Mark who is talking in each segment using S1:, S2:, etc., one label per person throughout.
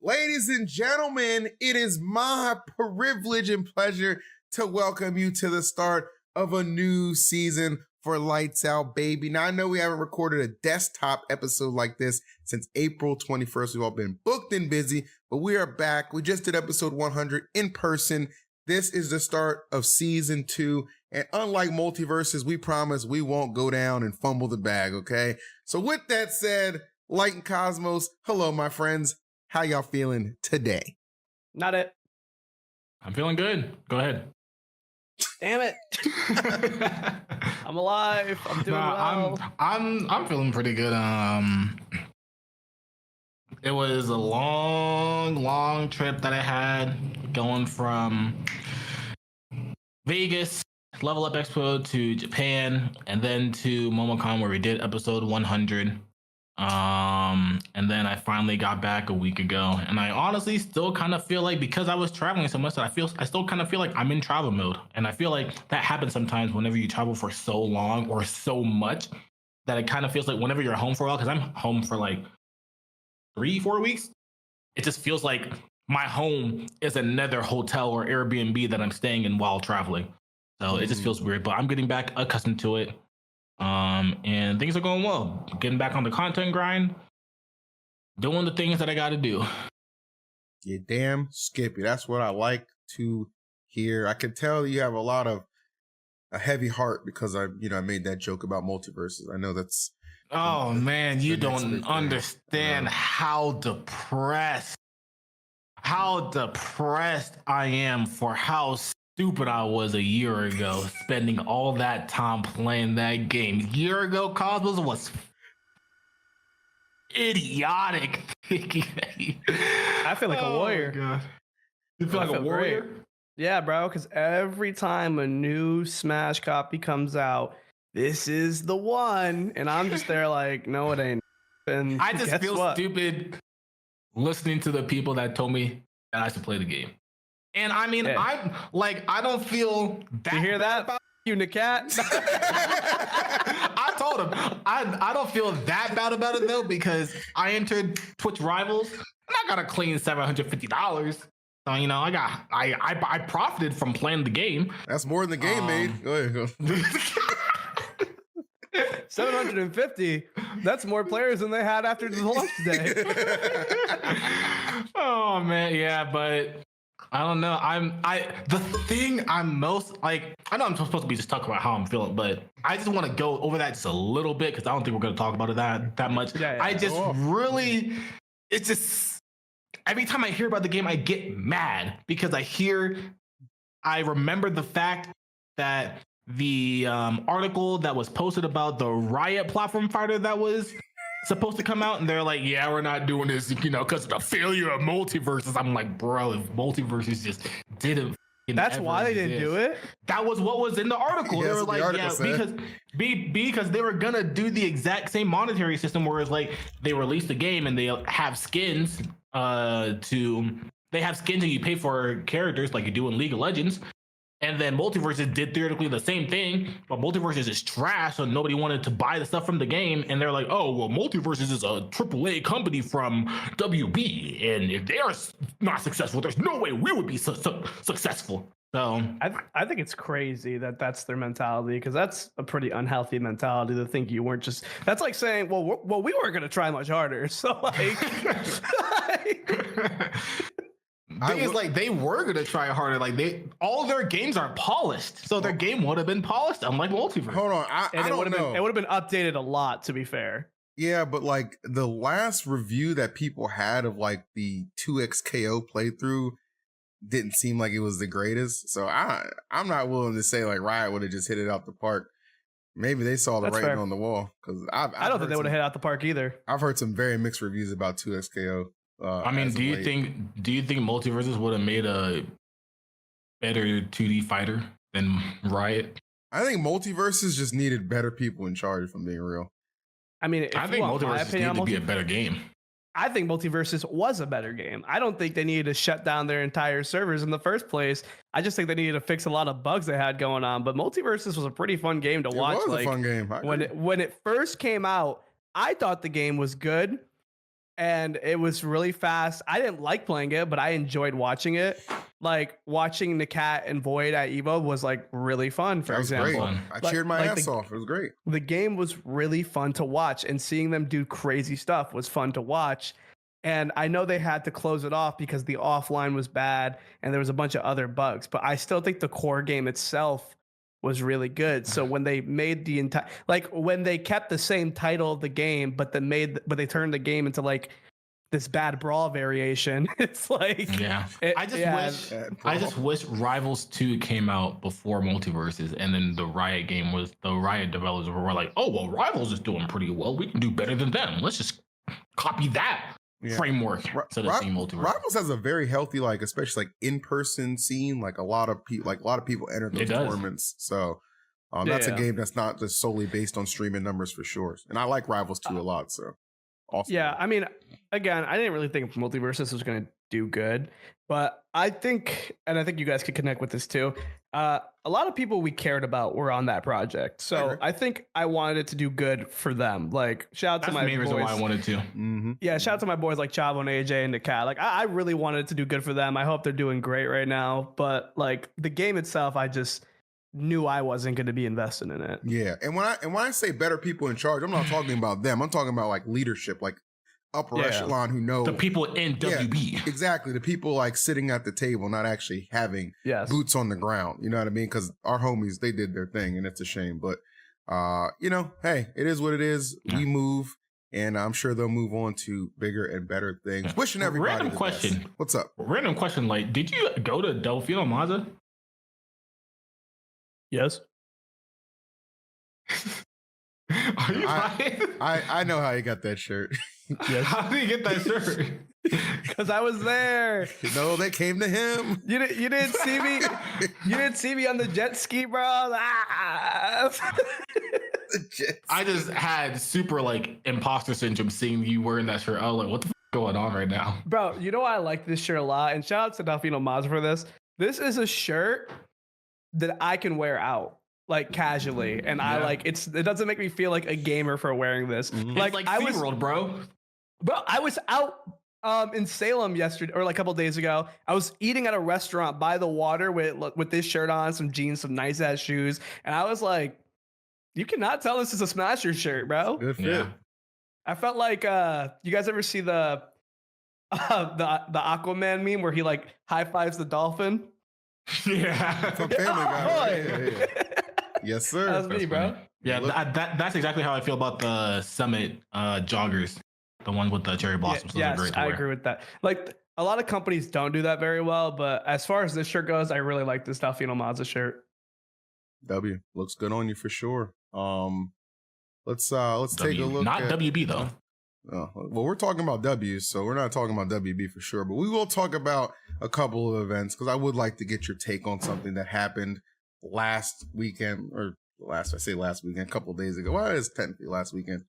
S1: Ladies and gentlemen, it is my privilege and pleasure to welcome you to the start of a new season for Lights Out Baby. Now, I know we haven't recorded a desktop episode like this since April 21st. We've all been booked and busy, but we are back. We just did episode 100 in person. This is the start of season 2. And unlike Multiverses, we promise we won't go down and fumble the bag, okay? So with that said, Light and Cosmos, hello, my friends. How y'all feeling today?
S2: Not it.
S3: I'm feeling good. Go ahead.
S2: Damn it. I'm alive. I'm doing well.
S3: I'm feeling pretty good. It was a long trip that I had going from Vegas, Level Up Expo to Japan, and then to MomoCon where we did episode 100. And then I finally got back a week ago, and I honestly still kind of feel like, because I was traveling so much, that I still kind of feel like I'm in travel mode. And I feel like that happens sometimes whenever you travel for so long or so much, that it kind of feels like whenever you're home for a while, because I'm home for like 3-4 weeks, it just feels like my home is another hotel or Airbnb that I'm staying in while traveling. So it just feels weird, but I'm getting back accustomed to it. And things are going well. Getting back on the content grind, doing the things that I got to do.
S1: You damn Skippy. That's what I like to hear. I can tell you have a heavy heart because I made that joke about Multiverses. I know that's.
S3: Oh man, you don't understand how depressed I am for how stupid I was a year ago, spending all that time playing that game. A year ago, Cosmos was idiotic.
S2: I feel like a warrior.
S3: God. You feel like a warrior?
S2: Great. Yeah, bro, because every time a new Smash copy comes out, this is the one. And I'm just there like, no, it ain't. And
S3: I just feel stupid listening to the people that told me that I should play the game. And I mean, I don't feel that.
S2: You hear that? You Nakat?
S3: I told him I don't feel that bad about it though, because I entered Twitch Rivals and I got a clean $750. So I profited from playing the game.
S1: That's more than the game made. Go ahead. Go.
S2: 750. That's more players than they had after the launch day.
S3: Oh man, yeah, but I don't know. The thing I'm most like, I know I'm supposed to be just talking about how I'm feeling, but I just want to go over that just a little bit because I don't think we're going to talk about it that much.
S2: Yeah,
S3: I just really, it's just every time I hear about the game, I get mad because I remember the fact that the article that was posted about the Riot platform fighter that was supposed to come out, and they're like, yeah, we're not doing this, because of the failure of Multiverses. I'm like, bro, if Multiverses just didn't.
S2: That's why they didn't do it.
S3: That was what was in the article. They were like, because they were gonna do the exact same monetary system, whereas like they release the game and they have skins and you pay for characters like you do in League of Legends. And then Multiverses did theoretically the same thing, but Multiverses is trash, so nobody wanted to buy the stuff from the game. And they're like, oh, well, Multiverses is a AAA company from WB, and if they are not successful, there's no way we would be successful. So
S2: I think it's crazy that that's their mentality, because that's a pretty unhealthy mentality to think you weren't just. That's like saying, well, we weren't going to try much harder. So like.
S3: Thing is, like, they were gonna try harder. Like, all their games are polished, so their game would have been polished, unlike Multiverse.
S1: Hold on, I don't know.
S2: It would have been updated a lot, to be fair.
S1: Yeah, but like the last review that people had of like the 2XKO playthrough didn't seem like it was the greatest. So I'm not willing to say like Riot would have just hit it out the park. Maybe they saw the writing on the wall, because
S2: I don't think they would have hit out the park either.
S1: I've heard some very mixed reviews about 2XKO.
S3: I mean, do you think Multiverses would have made a better 2D fighter than Riot?
S1: I think Multiverses just needed better people in charge, if I'm being real.
S2: I mean,
S3: I think Multiverses needed to be a better game.
S2: I think Multiverses was a better game. I don't think they needed to shut down their entire servers in the first place. I just think they needed to fix a lot of bugs they had going on. But Multiverses was a pretty fun game to watch.
S1: It was a fun game.
S2: When it first came out, I thought the game was good. and it was really fast. I didn't like playing it, but I enjoyed watching it. Like watching the cat and Void at Evo was like really fun, for
S1: That was
S2: example.
S1: great. I cheered my ass off. It was great.
S2: The game was really fun to watch, and seeing them do crazy stuff was fun to watch. And I know they had to close it off because the offline was bad and there was a bunch of other bugs, but I still think the core game itself was really good. So when they made the entire, like when they kept the same title of the game, but they turned the game into like this bad brawl variation. It's like,
S3: I just wish Rivals 2 came out before Multiverses, and then the Riot developers were like, oh well, Rivals is doing pretty well. We can do better than them. Let's just copy that framework to the same Multiverse.
S1: Rivals has a very healthy, like especially like in-person scene. Like a lot of people enter those tournaments. So that's a game that's not just solely based on streaming numbers for sure. And I like Rivals 2 a lot. So. Awesome.
S2: Yeah, I mean, again, I didn't really think Multiverses was going to do good, but I think, and I think you guys could connect with this too. A lot of people we cared about were on that project, so I think I wanted it to do good for them. Like, shout out to my boys. That's the main reason why
S3: I wanted to.
S2: Mm-hmm. Yeah, shout out to my boys like Chavo and AJ and the cat. Like, I really wanted it to do good for them. I hope they're doing great right now. But like the game itself, I just knew I wasn't going to be invested in it.
S1: Yeah, and when I say better people in charge, I'm not talking about them. I'm talking about like leadership, like upper echelon who know
S3: the people in WB.
S1: Exactly, the people like sitting at the table, not actually having boots on the ground. You know what I mean? Because our homies, they did their thing, and it's a shame. But hey, it is what it is. Yeah. We move, and I'm sure they'll move on to bigger and better things. Wishing everybody.
S3: Random question.
S1: Best. What's up?
S3: Random question. Like, did you go to Delfino Mazza?
S2: Yes.
S3: Are you lying?
S1: I know how you got that shirt.
S3: Yes. How did you get that shirt?
S2: Because I was there.
S1: No, they came to him.
S2: You didn't see me. You didn't see me on the jet ski, bro. I
S3: just had super like imposter syndrome seeing you wearing that shirt. I was like, what the f going on right now,
S2: bro? You know why I like this shirt a lot, and shout out to Delfino Mazza for this. This is a shirt that I can wear out like casually, and I like it doesn't make me feel like a gamer for wearing this.
S3: Mm-hmm. Like I was SeaWorld, bro.
S2: I was out in Salem yesterday or like a couple days ago. I was eating at a restaurant by the water with this shirt on, some jeans, some nice ass shoes, and I was like, you cannot tell this is a Smasher shirt, bro.
S1: Good fit. Yeah.
S2: I felt like you guys ever see the Aquaman meme where he like high fives the dolphin?
S3: Yeah.
S1: From Family Guy. Yeah. Yes, sir.
S2: That was me, bro.
S3: Yeah, that's exactly how I feel about the Summit joggers. The one with the cherry blossoms.
S2: Yes, I agree with that. Like, a lot of companies don't do that very well, but as far as this shirt goes, I really like this Delfino Mazza shirt.
S1: W. Looks good on you for sure. Let's take a look
S3: Not
S1: at...
S3: WB, though.
S1: Well, we're talking about W's, so we're not talking about WB for sure, but we will talk about a couple of events because I would like to get your take on something that happened last weekend, a couple of days ago. Well, it's technically last weekend.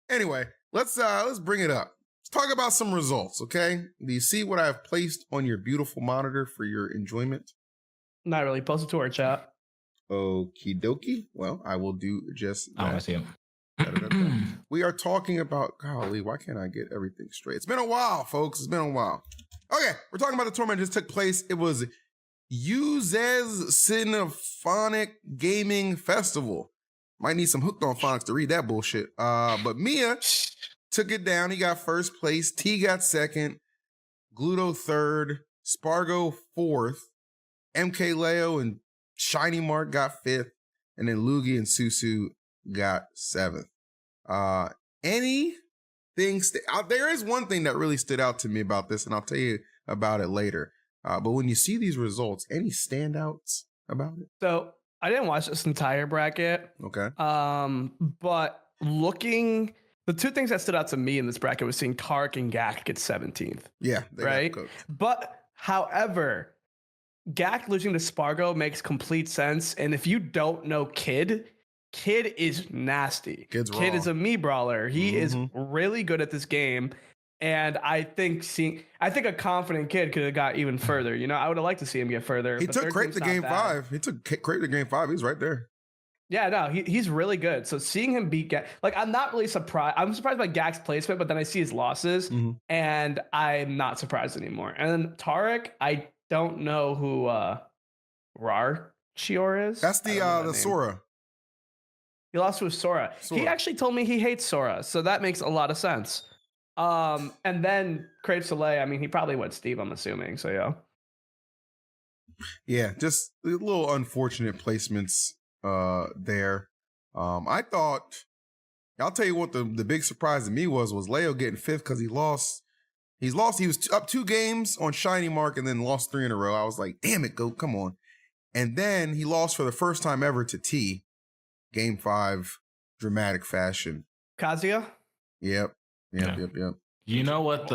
S1: Anyway, let's bring it up. Let's talk about some results, okay? Do you see what I've placed on your beautiful monitor for your enjoyment?
S2: Not really. Post it to our chat.
S1: Okie dokie. Well, I will do just that.
S3: I see him.
S1: We are talking about, golly, why can't I get everything straight? It's been a while, folks. It's been a while. Okay, we're talking about the tournament that just took place. It was UZEZ Cinephonic Gaming Festival. Might need some hooked on phonics to read that bullshit. But Mia took it down. He got first place. T got second. Gluto third. Spargo fourth. MK Leo and Shiny Mark got fifth. And then Lugi and Susu got seventh. There is one thing that really stood out to me about this, and I'll tell you about it later. But when you see these results, any standouts about it?
S2: So I didn't watch this entire bracket.
S1: Okay.
S2: But the two things that stood out to me in this bracket was seeing Tark and Gak get 17th.
S1: Yeah.
S2: Right. But however, Gak losing to Spargo makes complete sense. And if you don't know Kid is nasty.
S1: Kid
S2: is a me brawler. He is really good at this game. And I think a confident Kid could have got even further. You know, I would have liked to see him get further.
S1: He took Crape to game 5. He took Crape to game 5. He was right there.
S2: Yeah, no, he's really good. So seeing him beat like I'm not really surprised. I'm surprised by Gak's placement, but then I see his losses and I'm not surprised anymore. And then Tarek, I don't know who Rar Chior is.
S1: That's the Sora.
S2: He lost to Sora. He actually told me he hates Sora, so that makes a lot of sense. And then Crave Soleil, I mean, he probably went Steve, I'm assuming. So yeah.
S1: Yeah, just little unfortunate placements there. I thought, I'll tell you what the big surprise to me was Leo getting fifth because he lost. He was up 2 games on Shiny Mark and then lost 3 in a row. I was like, damn it, Goat, come on. And then he lost for the first time ever to T. Game 5, dramatic fashion.
S2: Kazuya?
S1: Yep.
S3: You know what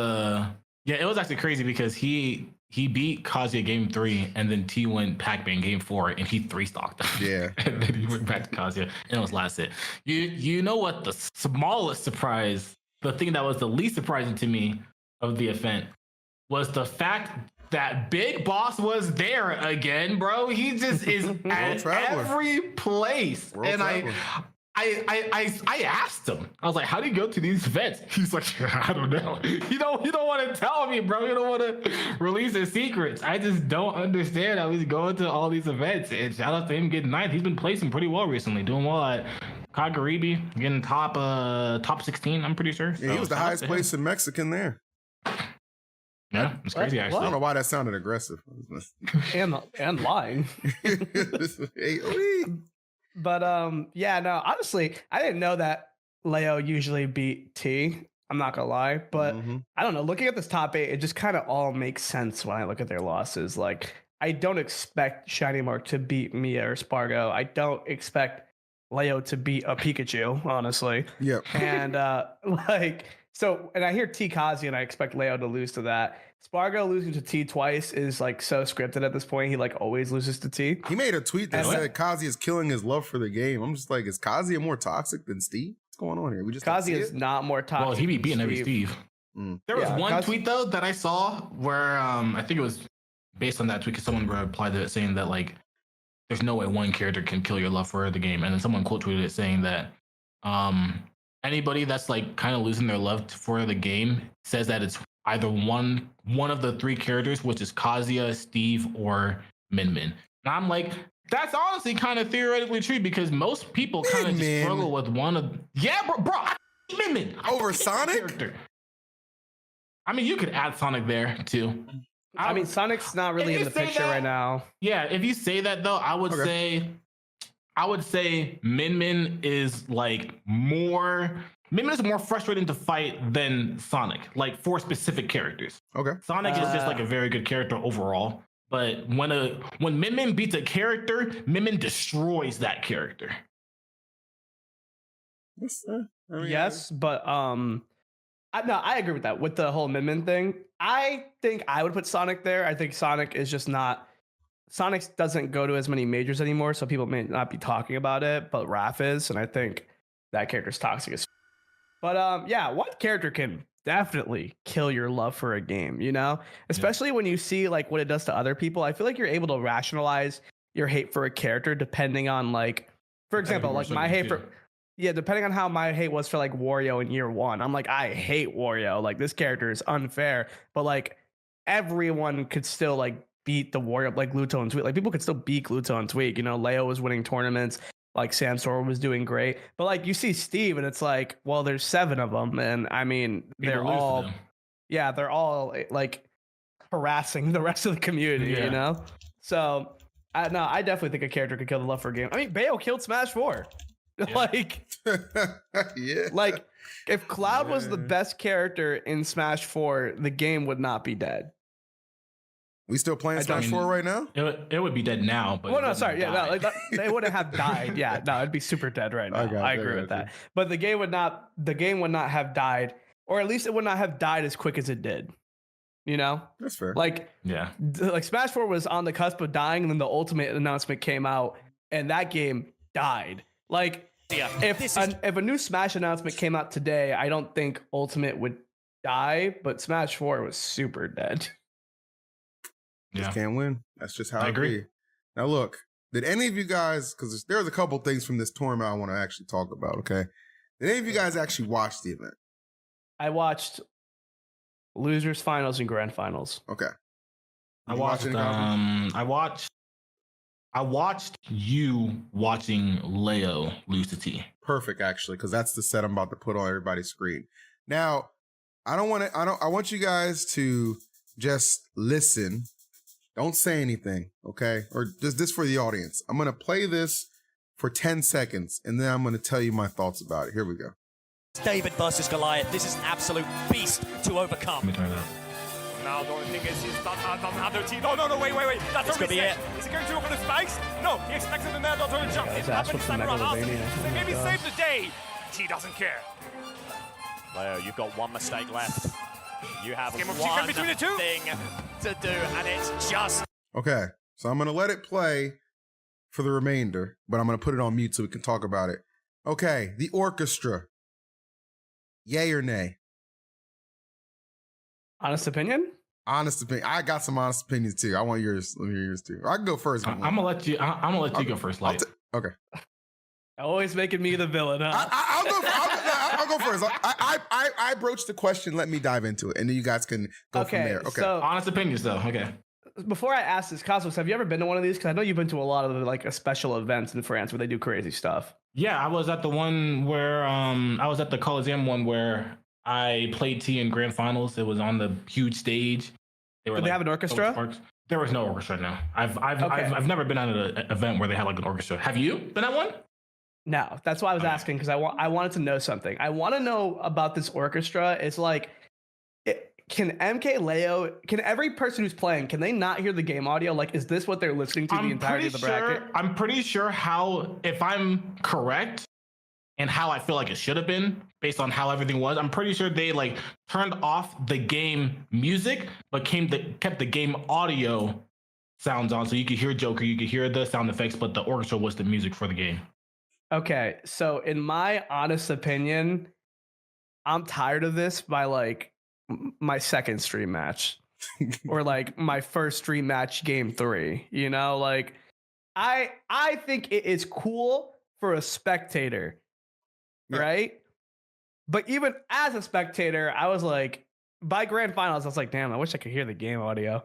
S3: it was actually crazy because he beat Kazuya game 3 and then T went Pac-Man game 4 and he 3-stocked him.
S1: Yeah.
S3: And then he went back to Kazuya and it was last hit. You know what the smallest surprise, the thing that was the least surprising to me of the event was the fact that Big Boss was there again, bro. He just is at every place. And I asked him, I was like, how do you go to these events? He's like, I don't know. You don't want to tell me, bro. You don't want to release his secrets. I just don't understand how he's going to all these events. And shout out to him getting 9th. He's been placing pretty well recently, doing well at Kagaribi, getting top 16, I'm pretty sure.
S1: Yeah, he was the highest place in Mexican there.
S3: Yeah, it's crazy, actually.
S1: I don't know why that sounded aggressive.
S2: and lying. But yeah, no, honestly, I didn't know that Leo usually beat T. I'm not gonna lie, but I don't know. Looking at this top 8, it just kind of all makes sense when I look at their losses. Like, I don't expect Shiny Mark to beat Mia or Spargo. I don't expect Leo to beat a Pikachu, honestly.
S1: Yep.
S2: And and I hear T Kazi and I expect Leo to lose to that. Spargo losing to T twice is like so scripted at this point. He like always loses to T.
S1: He made a tweet that said Kazi is killing his love for the game. I'm just like, is Kazi more toxic than Steve? What's going on here? We just
S2: Kazi is not more toxic.
S3: Well, he be beating every Steve. There was one tweet though that I saw where I think it was based on that tweet because someone replied to it saying that like there's no way one character can kill your love for the game, and then someone quote tweeted it saying that anybody that's like kind of losing their love for the game says that it's either one of the 3 characters, which is Kazuya, Steve, or Min Min. And I'm like, that's honestly kind of theoretically true because most people kind of just struggle with one of. Yeah, bro, Min Min
S1: over Sonic.
S3: Character. I mean, you could add Sonic there too.
S2: I mean, Sonic's not really in the picture right now.
S3: Yeah, if you say that though, I would say Min Min is like more. Min Min is more frustrating to fight than Sonic, like for specific characters.
S1: Okay.
S3: Sonic is just like a very good character overall, but when Min Min beats a character, Min Min destroys that character.
S2: Yes, but I agree with that. With the whole Min Min thing, I think I would put Sonic there. I think Sonic is just not. Sonic doesn't go to as many majors anymore, so people may not be talking about it, but Raph is, and I think that character's toxic as. But yeah, one character can definitely kill your love for a game, you know? Especially when you see like what it does to other people. I feel like you're able to rationalize your hate for a character depending on like, for example, like my hate for depending on how my hate was for like Wario in year 1. I'm like, I hate Wario. Like this character is unfair. But like everyone could still like beat the Wario, like Gluto and Tweet. Like people could still beat Gluto and Tweet. You know, Leo was winning tournaments. Like Samsora was doing great, but like you see Steve and it's like, well, there's 7 of them. And I mean, they're all like harassing the rest of the community, you know? So no, I definitely think a character could kill the love for a game. I mean, Bayo killed Smash 4. Like, like if Cloud was the best character in Smash 4, the game would not be dead.
S1: We still playing Smash 4 right now?
S3: It would be dead now, but
S2: they wouldn't have died. Yeah, no, it'd be super dead right now. I agree with that. But the game would not have died, or at least it would not have died as quick as it did. You know?
S1: That's fair.
S2: Like, like Smash 4 was on the cusp of dying, and then the Ultimate announcement came out, and that game died. Like, if a new Smash announcement came out today, I don't think Ultimate would die, but Smash 4 was super dead.
S1: Just can't win. That's just how I agree. Now look, Did any of you guys, because there's a couple things from this tournament I want to actually talk about, okay? Did any of you guys actually watch the event?
S2: I watched losers finals and grand finals.
S1: Okay.
S3: I watched you watching Leo lose to T.
S1: Perfect, actually, because that's the set I'm about to put on everybody's screen. Now, I want you guys to just listen. Don't say anything, okay? Or just this for the audience. I'm going to play this for 10 seconds, and then I'm going to tell you my thoughts about it. Here we go.
S4: David versus Goliath. This is an absolute beast to overcome.
S3: Let me turn it up.
S5: Now the only thing is he's not another team. No, wait. That's
S4: It's
S5: a
S4: gonna be
S5: reset.
S4: it.
S5: Is he going to open his face? No, he expected the nail to jump. It's
S2: that's
S5: not
S2: what's
S5: when
S2: the
S5: Samurai House.
S2: Megalovania. Oh my
S5: Maybe
S2: God.
S5: save the day. He doesn't care.
S4: Leo, you've got one mistake left. You have
S5: Game of
S4: one
S5: chicken between the two.
S4: thing to do, and it's just
S1: Okay, so I'm going to let it play for the remainder, but I'm going to put it on mute so we can talk about it. Okay, the orchestra. Yay or nay?
S2: Honest opinion?
S1: Honest opinion. I got some honest opinions too. I want yours. Let me hear yours too. I can go first.
S3: I'm gonna let you. I'm gonna let you go first, Light.
S1: Okay.
S2: Always making me the villain, huh?
S1: I'll go first. I broached the question. Let me dive into it, and then you guys can go from there. Okay.
S2: So
S3: Honest opinions, though. Okay.
S2: before I ask this, Cosmos, have you ever been to one of these? Because I know you've been to a lot of like special events in France where they do crazy stuff.
S3: Yeah, I was at the one where I was at the Coliseum one where I played T in grand finals. It was on the huge stage.
S2: Did they have an orchestra?
S3: Sparks. There was no orchestra. No, I've never been at an event where they had like an orchestra. Have you been at one?
S2: No, that's why I was asking, because I wanted to know something. I want to know about this orchestra. It's like, can MK Leo, can every person who's playing, can they not hear the game audio? Like, is this what they're listening to the entirety of the bracket?
S3: I'm pretty sure how, if I'm correct, and how I feel like it should have been based on how everything was, I'm pretty sure they like turned off the game music, but kept the game audio sounds on, so you could hear Joker, you could hear the sound effects, but the orchestra was the music for the game.
S2: Okay, so in my honest opinion, I'm tired of this by like my second stream match or like my first stream match game 3. You know, like I think it is cool for a spectator, right? But even as a spectator, I was like, by grand finals, I was like, damn, I wish I could hear the game audio,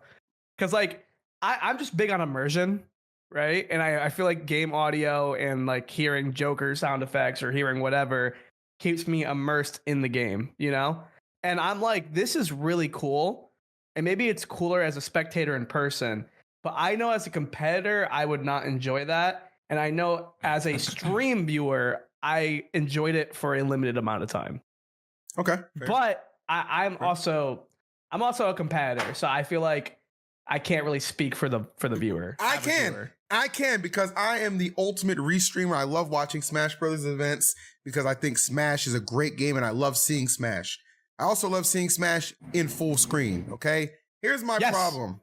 S2: because like I'm just big on immersion. Right. And I feel like game audio and like hearing Joker sound effects or hearing whatever keeps me immersed in the game, you know? And I'm like, this is really cool. And maybe it's cooler as a spectator in person, but I know as a competitor, I would not enjoy that. And I know as a stream viewer, I enjoyed it for a limited amount of time.
S1: Okay. Fair.
S2: But I'm also a competitor. So I feel like I can't really speak for the viewer.
S1: I can because I am the ultimate restreamer. I love watching Smash Brothers events because I think Smash is a great game and I love seeing Smash. I also love seeing Smash in full screen. Okay. Here's my problem.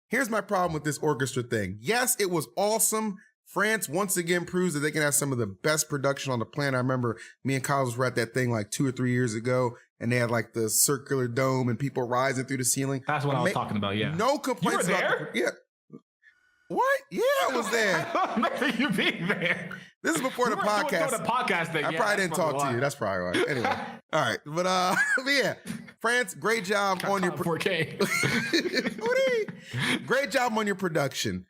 S1: Here's my problem with this orchestra thing. Yes, it was awesome. France once again proves that they can have some of the best production on the planet. I remember me and Kyle were at that thing like 2 or 3 years ago, and they had like the circular dome and people rising through the ceiling.
S3: That's what I was talking about. Yeah.
S1: No complaints.
S3: You were there?
S1: Yeah. What? Yeah, I was there.
S3: I remember you being there.
S1: This is before the podcast.
S3: The podcast thing.
S1: I probably didn't talk to you. That's probably why. Anyway, all right, but yeah, France, great job on your
S3: 4K.
S1: Great job on your production.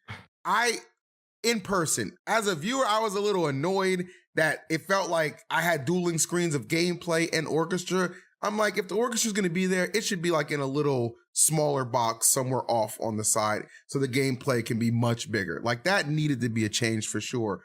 S1: In person, as a viewer, I was a little annoyed that it felt like I had dueling screens of gameplay and orchestra. I'm like, if the orchestra's going to be there, it should be like in a little smaller box somewhere off on the side so the gameplay can be much bigger. Like that needed to be a change for sure.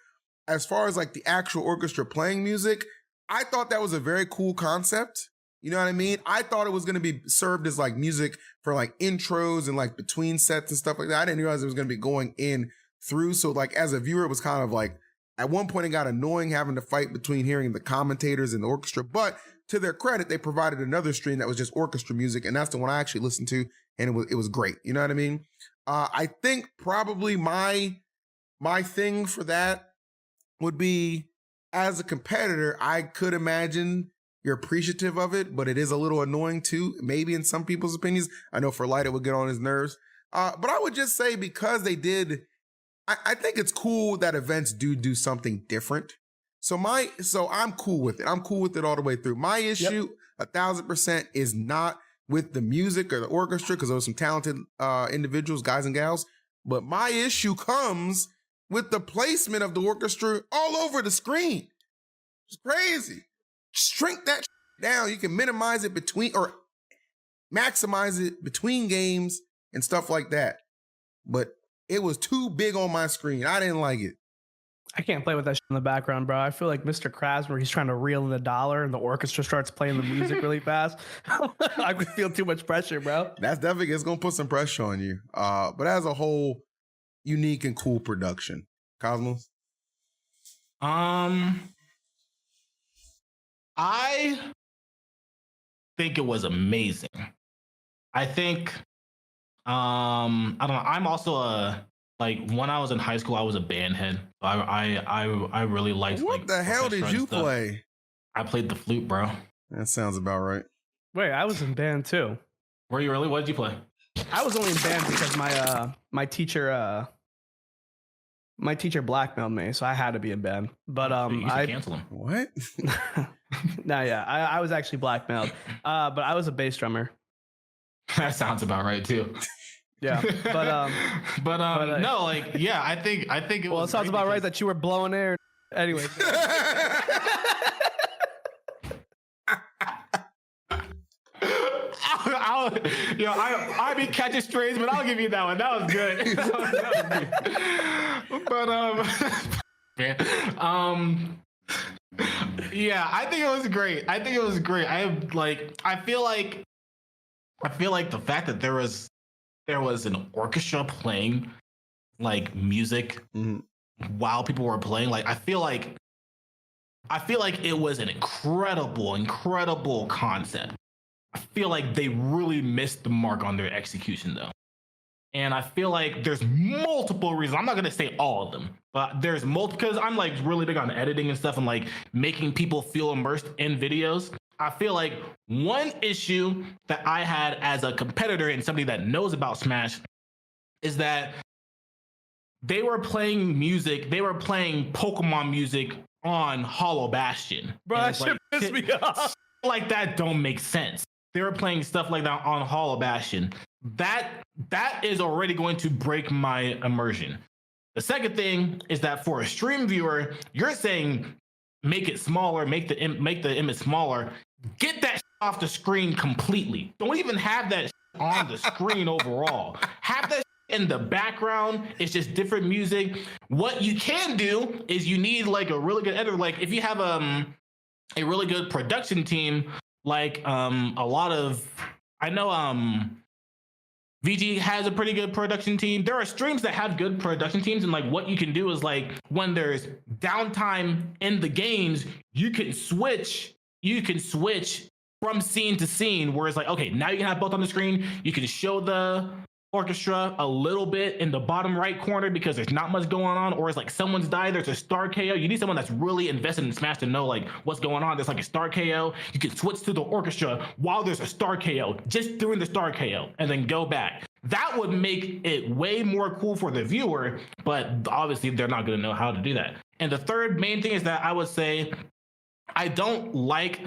S1: As far as like the actual orchestra playing music, I thought that was a very cool concept. You know what I mean? I thought it was going to be served as like music for like intros and like between sets and stuff like that. I didn't realize it was going to be going in through. So like as a viewer, it was kind of like at one point it got annoying having to fight between hearing the commentators and the orchestra, but to their credit, they provided another stream that was just orchestra music, and that's the one I actually listened to, and it was great. You know what I mean? I think probably my thing for that would be, as a competitor, I could imagine you're appreciative of it, but it is a little annoying too, maybe in some people's opinions. I know for Light it would get on his nerves. But I would just say because they did, I think it's cool that events do something different. So I'm cool with it. I'm cool with it all the way through. My issue, 1,000%, is not with the music or the orchestra, because those are some talented individuals, guys and gals. But my issue comes with the placement of the orchestra all over the screen. It's crazy. Shrink that down. You can minimize it between or maximize it between games and stuff like that. But it was too big on my screen. I didn't like it.
S2: I can't play with that shit in the background, bro. I feel like Mr. Krabs, where he's trying to reel in the dollar and the orchestra starts playing the music really fast. I could feel too much pressure, bro.
S1: That's definitely, it's going to put some pressure on you. But as a whole, unique and cool production. Cosmos?
S3: I think it was amazing. I think, I don't know. I'm also when I was in high school, I was a band head. I really liked.
S1: What the hell did you play?
S3: I played the flute, bro.
S1: That sounds about right.
S2: Wait, I was in band too.
S3: Were you really? What did you play?
S2: I was only in band because my teacher blackmailed me, so I had to be in band. But
S3: I cancel him.
S1: What?
S2: No, yeah, I was actually blackmailed. But I was a bass drummer.
S3: That sounds about right too.
S2: Yeah, but
S3: no, like, yeah, I think it was.
S2: Well, it sounds about right that you were blowing air. Anyway.
S3: I be catching strays, but I'll give you that one. That was good. Yeah, I think it was great. I feel like the fact that there was an orchestra playing like music while people were playing, like I feel like it was an incredible concept. I feel like they really missed the mark on their execution though. And I feel like there's multiple reasons. I'm not gonna say all of them, but there's multiple, because I'm like really big on editing and stuff and like making people feel immersed in videos. I feel like one issue that I had as a competitor and somebody that knows about Smash is that they were playing Pokemon music on Hollow Bastion.
S2: Bro, that shit pissed me off.
S3: Like that don't make sense. They were playing stuff like that on Hollow Bastion. That is already going to break my immersion. The second thing is that for a stream viewer, you're saying make it smaller, make the image smaller. Get that off the screen completely. Don't even have that on the screen overall. Have that in the background. It's just different music. What you can do is you need like a really good editor. Like if you have a really good production team, like I know VG has a pretty good production team. There are streams that have good production teams, and like what you can do is like when there's downtime in the games, you can switch from scene to scene, where it's like, okay, now you can have both on the screen. You can show the orchestra a little bit in the bottom right corner because there's not much going on, or it's like someone's died, there's a star KO. You need someone that's really invested in Smash to know like what's going on. There's like a star KO. You can switch to the orchestra while there's a star KO, just during the star KO, and then go back. That would make it way more cool for the viewer, but obviously they're not going to know how to do that. And the third main thing is that I would say I don't like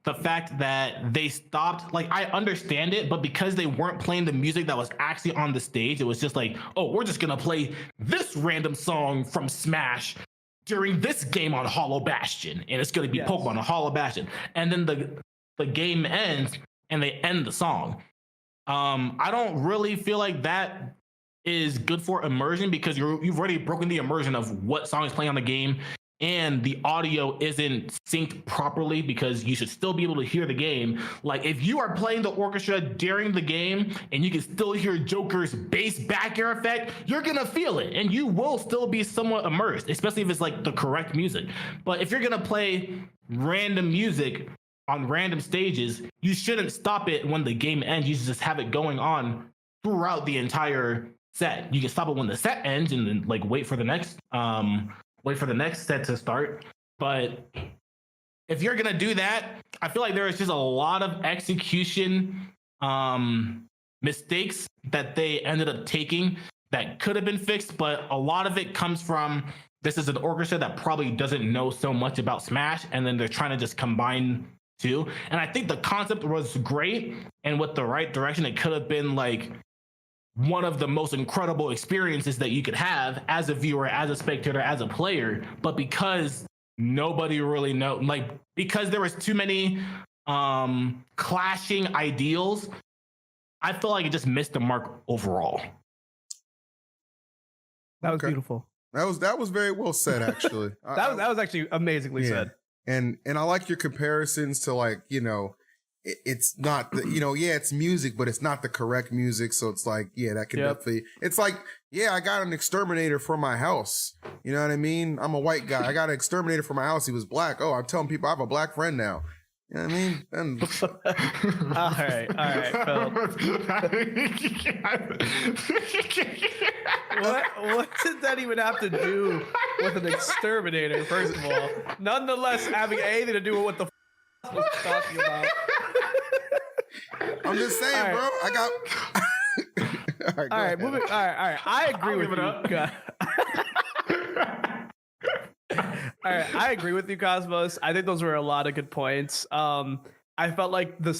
S3: the fact that they stopped. Like, I understand it, but because they weren't playing the music that was actually on the stage, it was just like, oh, we're just gonna play this random song from Smash during this game on Hollow Bastion, and it's gonna be Pokemon on Hollow Bastion. And then the game ends and they end the song. I don't really feel like that is good for immersion, because you've already broken the immersion of what song is playing on the game, and the audio isn't synced properly, because you should still be able to hear the game. Like, if you are playing the orchestra during the game and you can still hear Joker's bass back air effect, you're gonna feel it and you will still be somewhat immersed, especially if it's like the correct music. But if you're gonna play random music on random stages, you shouldn't stop it when the game ends. You should just have it going on throughout the entire set. You can stop it when the set ends and then like wait for the next set to start. But if you're gonna do that, I feel like there is just a lot of execution mistakes that they ended up taking that could have been fixed, but a lot of it comes from this is an orchestra that probably doesn't know so much about Smash, and then they're trying to just combine two. And I think the concept was great, and with the right direction, it could have been like one of the most incredible experiences that you could have as a viewer, as a spectator, as a player. But because nobody really know, like, because there was too many clashing ideals, I feel like it just missed the mark overall.
S2: That was
S1: Okay.
S2: beautiful.
S1: That was very well said, actually.
S2: That was actually amazingly
S1: Yeah.
S2: said.
S1: And I like your comparisons to, like, you know, it's not the, you know, yeah, it's music, but it's not the correct music. So it's like, yeah, that can
S2: Yep.
S1: definitely, it's like, yeah, I got an exterminator for my house. You know what I mean? I'm a white guy. I got an exterminator for my house. He was black. Oh, I'm telling people I have a black friend now. You know what I mean? And
S2: All right, Phil. What did that even have to do with an exterminator, first of all? Nonetheless, having anything to do with what the I was talking about.
S1: I'm just saying,
S2: All right.
S1: bro. I got. All right, go
S2: All right,
S1: ahead.
S2: moving. All right. I agree
S3: I'll
S2: with
S3: give it
S2: you.
S3: up.
S2: All right, I agree with you, Cosmos. I think those were a lot of good points. I felt like the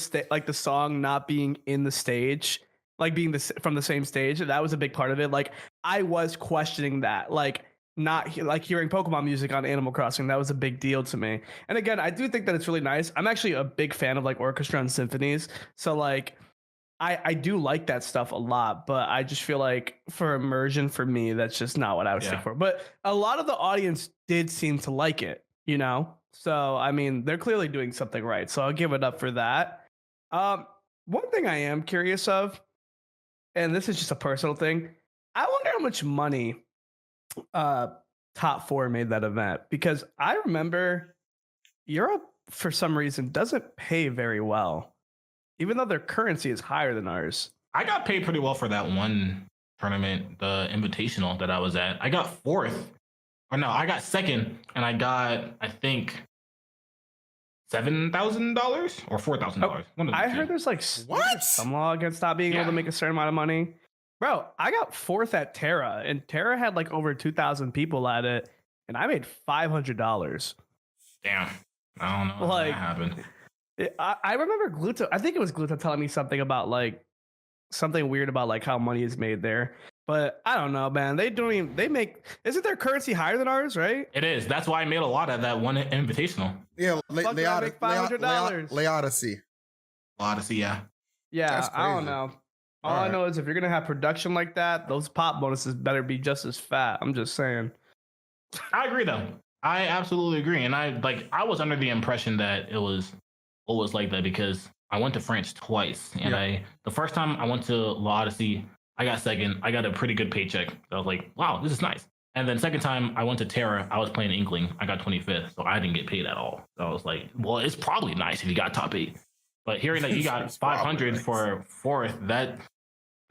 S2: song not being in the stage, like being from the same stage, that was a big part of it. Like I was questioning that, like not like hearing Pokemon music on Animal Crossing. That was a big deal to me. And again, I do think that it's really nice. I'm actually a big fan of like orchestra and symphonies. So like I do like that stuff a lot, but I just feel like for immersion for me, that's just not what I would stick for. But a lot of the audience did seem to like it, you know? So, I mean, they're clearly doing something right. So I'll give it up for that. One thing I am curious of, and this is just a personal thing, I wonder how much money Top 4 made that event, because I remember Europe, for some reason, doesn't pay very well, even though their currency is higher than ours.
S3: I got paid pretty well for that one tournament, the invitational that I was at. I got fourth. Or no, I got second, and I got, I think, $7,000 or $4,000.
S2: I heard there's like
S1: What?
S2: some law against not being able to make a certain amount of money. Bro, I got fourth at Terra, and Terra had like over 2,000 people at it, and I made $500.
S3: Damn. I don't know
S2: Like,
S3: how that happened.
S2: I remember Gluto. I think it was Gluto telling me something about like something weird about like how money is made there. But I don't know, man. Isn't their currency higher than ours, right?
S3: It is. That's why I made a lot at that one invitational.
S1: Yeah,
S2: Fuck it, I make $500.
S1: Leodyssey.
S3: Odyssey, yeah.
S2: Yeah,
S1: That's
S2: I don't
S1: crazy.
S2: know. All
S1: All
S2: I
S1: right.
S2: know is if you're gonna have production like that, those pop bonuses better be just as fat. I'm just saying.
S3: I agree though. I absolutely agree. And I was under the impression that it was always like that because I went to France twice. And the first time I went to La Odyssey, I got second. I got a pretty good paycheck. I was like, wow, this is nice. And then second time I went to Terra, I was playing Inkling. I got 25th, so I didn't get paid at all. So I was like, well, it's probably nice if you got top 8. But hearing that you got
S1: It's probably
S3: 500
S1: nice.
S3: for fourth, that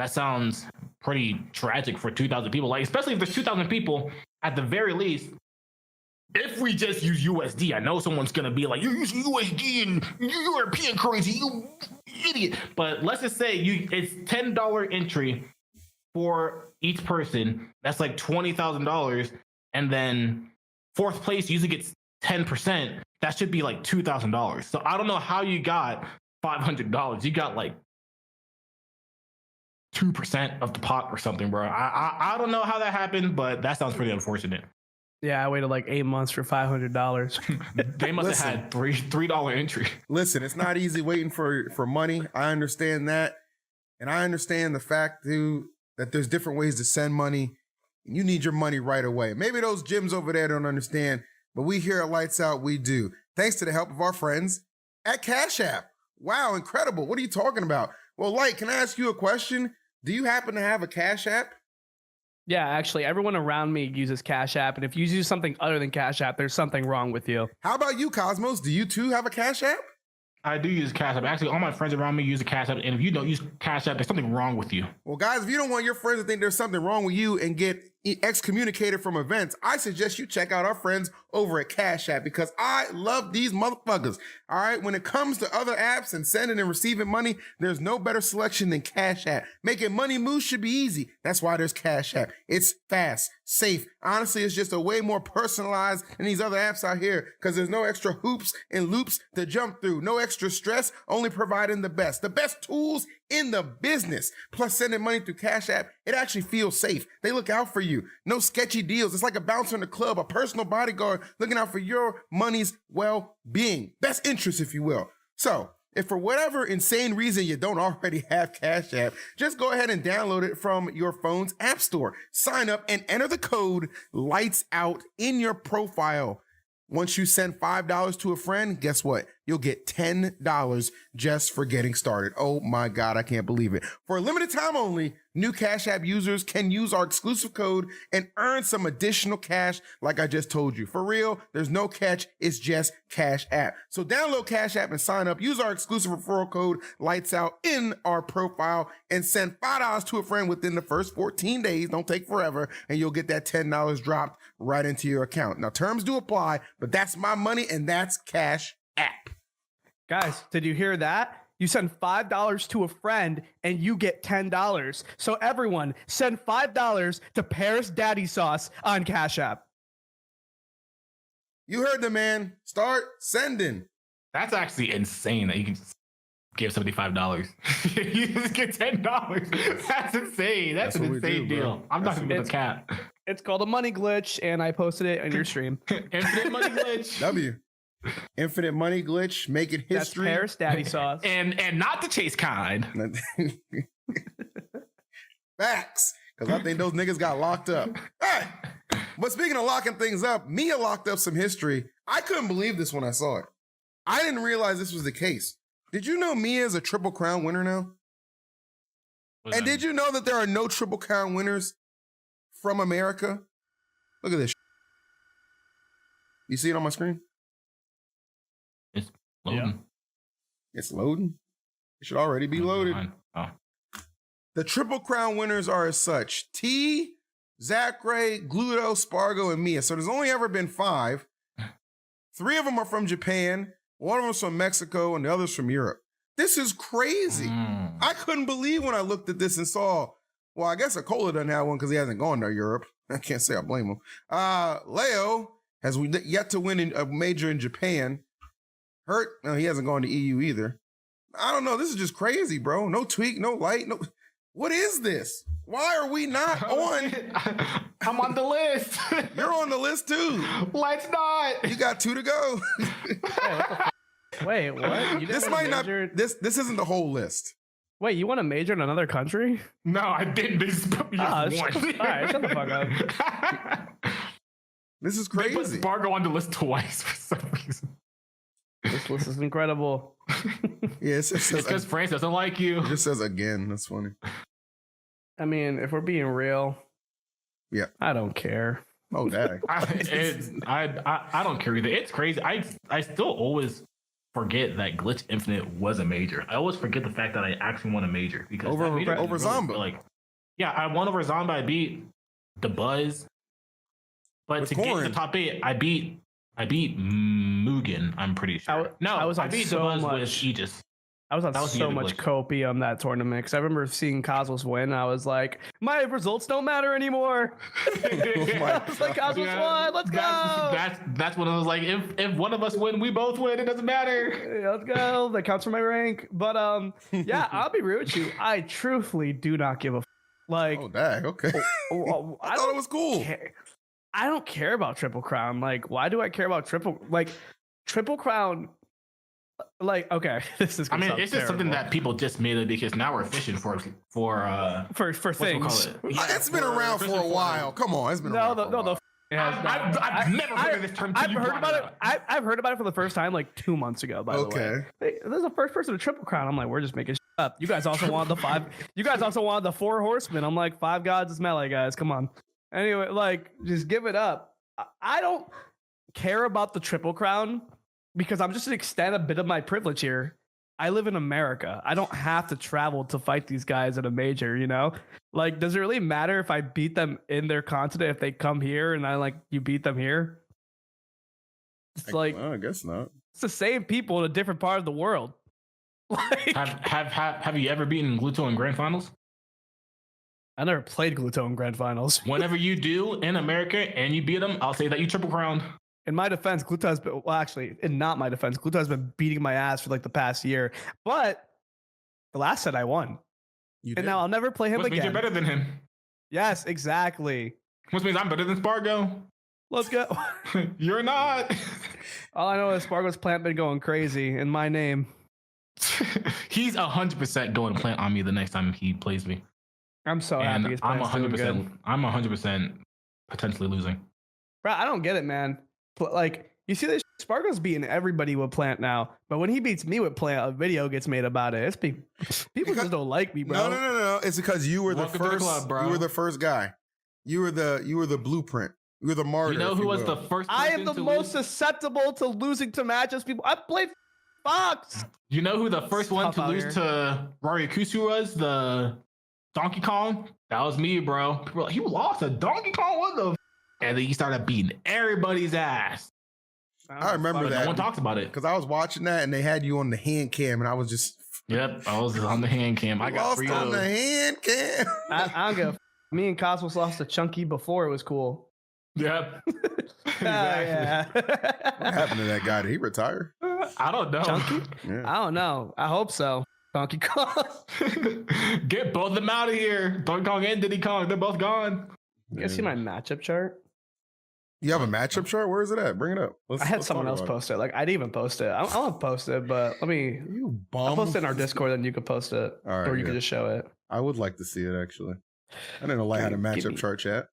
S3: sounds pretty tragic for 2,000 people. Like, especially if there's 2,000 people, at the very least, if we just use USD, I know someone's gonna be like, you're using USD and European currency, you idiot. But let's just say it's $10 entry for each person. That's like $20,000, and then fourth place usually gets 10%. That should be like $2,000. So I don't know how you got $500. You got like 2% of the pot or something, bro. I don't know how that happened, but that sounds pretty unfortunate.
S2: Yeah, I waited like 8 months for $500.
S3: They must
S1: Listen.
S3: have had $3 entry.
S1: Listen, it's not easy waiting for money. I understand that. And I understand the fact, too, that there's different ways to send money. You need your money right away. Maybe those gyms over there don't understand, but we here at Lights Out, we do. Thanks to the help of our friends at Cash App. Wow, incredible. What are you talking about? Well, Light, can I ask you a question? Do you happen to have a Cash App?
S2: Yeah, actually, everyone around me uses Cash App, and if you use something other than Cash App, there's something wrong with you.
S1: How about you, Cosmos? Do you too have a Cash App?
S3: I do use Cash App. Actually, all my friends around me use a Cash App, and if you don't use Cash App, there's something wrong with you.
S1: Well, guys, if you don't want your friends to think there's something wrong with you and get, excommunicated from events, I suggest you check out our friends over at Cash App because I love these motherfuckers. All right. When it comes to other apps and sending and receiving money, there's no better selection than Cash App. Making money moves should be easy. That's why there's Cash App. It's fast, safe. Honestly, it's just a way more personalized than these other apps out here because there's no extra hoops and loops to jump through. No extra stress, only providing the best tools in the business. Plus, sending money through Cash App, it actually feels safe. They look out for you. No sketchy deals. It's like a bouncer in the club, a personal bodyguard looking out for your money's well-being. Best interest, if you will. So, if for whatever insane reason you don't already have Cash App, just go ahead and download it from your phone's app store. Sign up and enter the code LIGHTSOUT in your profile. Once you send $5 to a friend, guess what? You'll get $10 just for getting started. Oh my God, I can't believe it. For a limited time only, new Cash App users can use our exclusive code and earn some additional cash like I just told you. For real, there's no catch. It's just Cash App. So download Cash App and sign up. Use our exclusive referral code LIGHTSOUT in our profile and send $5 to a friend within the first 14 days. Don't take forever. And you'll get that $10 dropped right into your account. Now, terms do apply, but that's my money and that's Cash App.
S2: Guys, did you hear that? You send $5 to a friend and you get $10. So everyone, send $5 to Paris Daddy Sauce on Cash App.
S1: You heard the man. Start sending.
S3: That's actually insane that you can just give somebody $5. You just get $10. That's insane. That's an insane deal. I'm not even a cat.
S2: It's called a money glitch, and I posted it on your stream.
S3: Infinite money glitch.
S1: W. Infinite money glitch, making history.
S2: That's Paris Daddy Sauce.
S3: and not the chase kind.
S1: Facts. Because I think those niggas got locked up. All right. But speaking of locking things up, Mia locked up some history. I couldn't believe this when I saw it. I didn't realize this was the case. Did you know Mia is a Triple Crown winner now? And did you know that there are no Triple Crown winners from America? Look at this. You see it on my screen?
S3: It's loading.
S2: Yeah.
S1: It's loading. It should already be loaded.
S3: Oh.
S1: The Triple Crown winners are as such: T, Zachary, Gluto, Spargo, and Mia. So there's only ever been 5. 3 of them are from Japan, 1 of them's from Mexico, and the other's from Europe. This is crazy. I couldn't believe when I looked at this and saw, well, I guess Akola doesn't have one because he hasn't gone to Europe. I can't say I blame him. Leo has yet to win a major in Japan. Hurt, no, he hasn't gone to EU either. I don't know. This is just crazy, bro. No tweak, no light, no. What is this? Why are we not on?
S3: I'm on the list.
S1: You're on the list too.
S3: Let's not.
S1: You got 2 to go.
S2: Wait, what? You
S1: This might not. This isn't the whole list.
S2: Wait, you want to major in another country?
S3: No, I didn't.
S2: All right, shut the fuck up.
S1: This is
S3: They put
S1: crazy.
S3: Spargo on the list twice for some reason.
S2: This list is incredible.
S1: Yeah, it says
S3: Because France doesn't like you.
S1: it just says again. That's funny.
S2: I mean, if we're being real,
S1: Yeah.
S2: I don't care.
S1: Oh, dang.
S3: I don't care either. It's crazy. I still always forget that Glitch Infinite was a major. I always forget the fact that I actually won a major because
S1: Over
S3: that major was really,
S1: Zomba.
S3: like, yeah, I won over Zomba. I beat the Buzz, but
S1: With
S3: to get
S1: Corrin.
S3: to the top 8, I beat Mugen. I'm pretty sure.
S2: I was
S3: I
S2: on
S3: beat
S2: so
S3: the Buzz
S2: much-
S3: with Aegis.
S2: I was on
S3: That was the
S2: so
S3: other
S2: much
S3: glitch.
S2: copium that tournament because I remember seeing Cosmos win. I was like, my results don't matter anymore. I was like, Cosmos won. Let's go.
S3: That's when I was like, if one of us win, we both win. It doesn't matter.
S2: Yeah, let's go. That counts for my rank. But yeah, I'll be real with you. I truthfully do not give a like.
S1: Oh, dang. Okay. I thought it was cool.
S2: care. I don't care about Triple Crown. Like, why do I care about Triple Crown? Like, okay, this is.
S3: I mean,
S2: sound
S3: it's just something
S2: terrible.
S3: that people just made it because now we're fishing for
S2: for
S3: what's it call
S2: things.
S3: it?
S1: It's been around for a while. Come on. It's been around for a while.
S2: It has not.
S3: I've never heard of this term.
S2: I've heard about it. I've heard about it for the first time like 2 months ago. By the way,
S1: Okay.
S2: Hey, this is the first person to Triple Crown. I'm like, we're just making shit up. You guys also wanted the 5. You guys also wanted the 4 horsemen. I'm like, 5 gods is melee, guys. Come on. Anyway, like, just give it up. I don't care about the Triple Crown because I'm just to extend a bit of my privilege here. I live in America. I don't have to travel to fight these guys at a major, you know? Like, does it really matter if I beat them in their continent if they come here and you beat them here? It's like,
S1: I guess not.
S2: it's the same people in a different part of the world. Like,
S3: Have you ever beaten Gluto in grand finals?
S2: I never played Gluto in grand finals.
S3: Whenever you do in America and you beat them, I'll say that you triple crowned.
S2: In my defense, Gluto has been, well, actually, in not my defense, Gluto has been beating my ass for like the past year. But the last set I won. And now I'll never play him
S3: Which
S2: again.
S3: means you're better than him.
S2: Yes, exactly.
S3: Which means I'm better than Spargo.
S2: Let's go.
S3: You're not.
S2: All I know is Spargo's plant been going crazy in my name.
S3: He's 100% going to plant on me the next time he plays me.
S2: I'm so
S3: And
S2: happy his
S3: I'm
S2: plant's doing good.
S3: 100%. I'm 100% potentially losing.
S2: Bro, I don't get it, man. Like, you see this? Spargo's beating everybody with plant now, but when he beats me with plant, a video gets made about it. It's people just don't like me, bro.
S1: No. It's because you were the
S3: Welcome to the
S1: first.
S3: club, bro.
S1: You were the first guy. You were the blueprint. You were the martyr.
S3: You know
S1: if
S3: who was
S1: will.
S3: the first
S2: I
S3: person
S2: am the
S3: to
S2: most
S3: lose?
S2: susceptible to losing to matchups. People, I play Fox.
S3: You know who the first one
S2: Tough
S3: to
S2: out
S3: lose
S2: here.
S3: to Rarikusu was? The Donkey Kong? That was me, bro. People were like, he lost to Donkey Kong? What the f-? And then he started beating everybody's ass.
S1: I remember
S3: But
S1: that.
S3: no one talks about it.
S1: Because I was watching that and they had you on the hand cam and I was just
S3: Yep, I was on the hand cam. I got
S1: lost
S3: free
S1: on the hand cam.
S2: I don't give. Me and Cosmos lost to Chunky before it was cool.
S3: Yep.
S2: Yeah.
S1: What happened to that guy? Did he retire?
S3: I don't know.
S2: Chunky?
S1: Yeah.
S2: I don't know. I hope so. Donkey Kong.
S3: Get both of them out of here. Donkey Kong and Diddy Kong. They're both gone.
S2: You guys see my matchup chart?
S1: You have a matchup chart? Where is it at? Bring it up.
S2: I had
S1: let's
S2: someone
S1: talk
S2: else
S1: about
S2: post it. Like, I didn't even post it. I want to post it, but let me.
S1: it. You
S2: I'll
S1: bum.
S2: post it in our Discord, then you can post it,
S1: All right,
S2: or you
S1: yeah.
S2: can just show it.
S1: I would like to see it actually. I didn't know I had a
S2: Give
S1: matchup
S2: me-
S1: chart chat.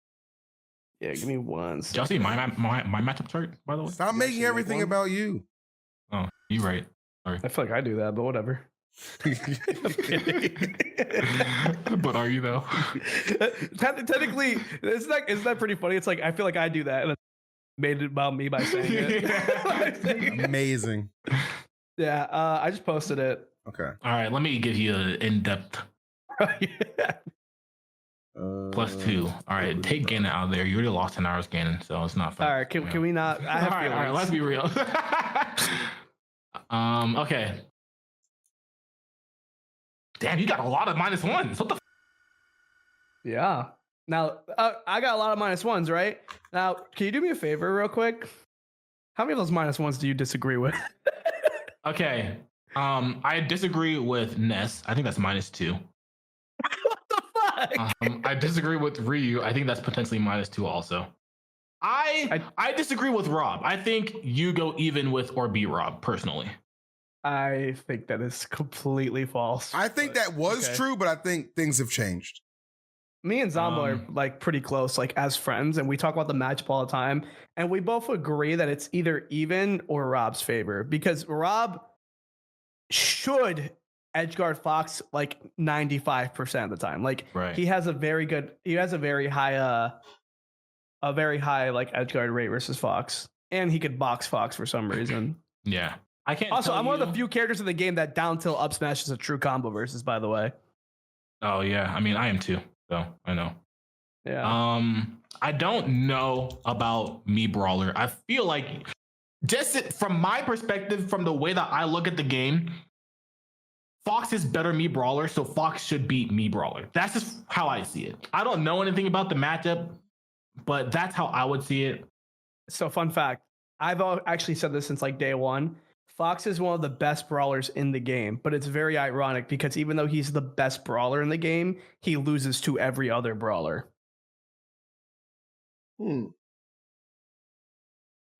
S2: Yeah, give me one.
S3: Did y'all see my matchup chart, by the way?
S1: Stop making
S2: make
S1: everything
S2: one?
S1: about you.
S3: Oh, you right.
S2: I feel like I do that, but whatever.
S3: But are you though?
S2: Technically, isn't that pretty funny? It's like I feel like I do that, and it made it about me by saying it.
S1: Amazing.
S2: Yeah, I just posted it.
S1: Okay.
S3: All right, let me give you an in-depth
S2: Yeah.
S3: +2. All right, take Ganon out of there. You already lost 10 hours, Ganon, so it's not fun.
S2: All right, can we not? I have
S3: all right,
S2: feelings.
S3: let's be real. Okay. Damn, you got a lot of -1s. What the?
S2: Yeah. Now, I got a lot of -1s, right? Now, can you do me a favor real quick? How many of those -1s do you disagree with?
S3: Okay. I disagree with Ness. I think that's -2.
S2: What the fuck?
S3: I disagree with Ryu. I think that's potentially -2 also. I disagree with Rob. I think you go even with or beat Rob personally.
S2: I think that is completely false.
S1: I think
S2: but
S1: that was
S2: okay.
S1: true, but I think things have changed.
S2: Me and Zombo are like pretty close, like as friends, and we talk about the matchup all the time. And we both agree that it's either even or Rob's favor because Rob should edgeguard Fox like 95% of the time. Like
S3: Right.
S2: he has a very high like edgeguard rate versus Fox, and he could box Fox for some reason.
S3: Yeah. I can't.
S2: Also,
S3: tell
S2: I'm one of the
S3: you-
S2: few characters in the game that down tilt up smash is a true combo versus. By the way,
S3: Oh yeah. I mean, I am too. So I know.
S2: yeah.
S3: I don't know about me Brawler. I feel like from my perspective, from the way that I look at the game, Fox is better me Brawler, so Fox should beat me Brawler. That's just how I see it. I don't know anything about the matchup, but that's how I would see it.
S2: So, fun fact: I've actually said this since like day one. Fox is one of the best brawlers in the game, but it's very ironic because even though he's the best brawler in the game, he loses to every other brawler.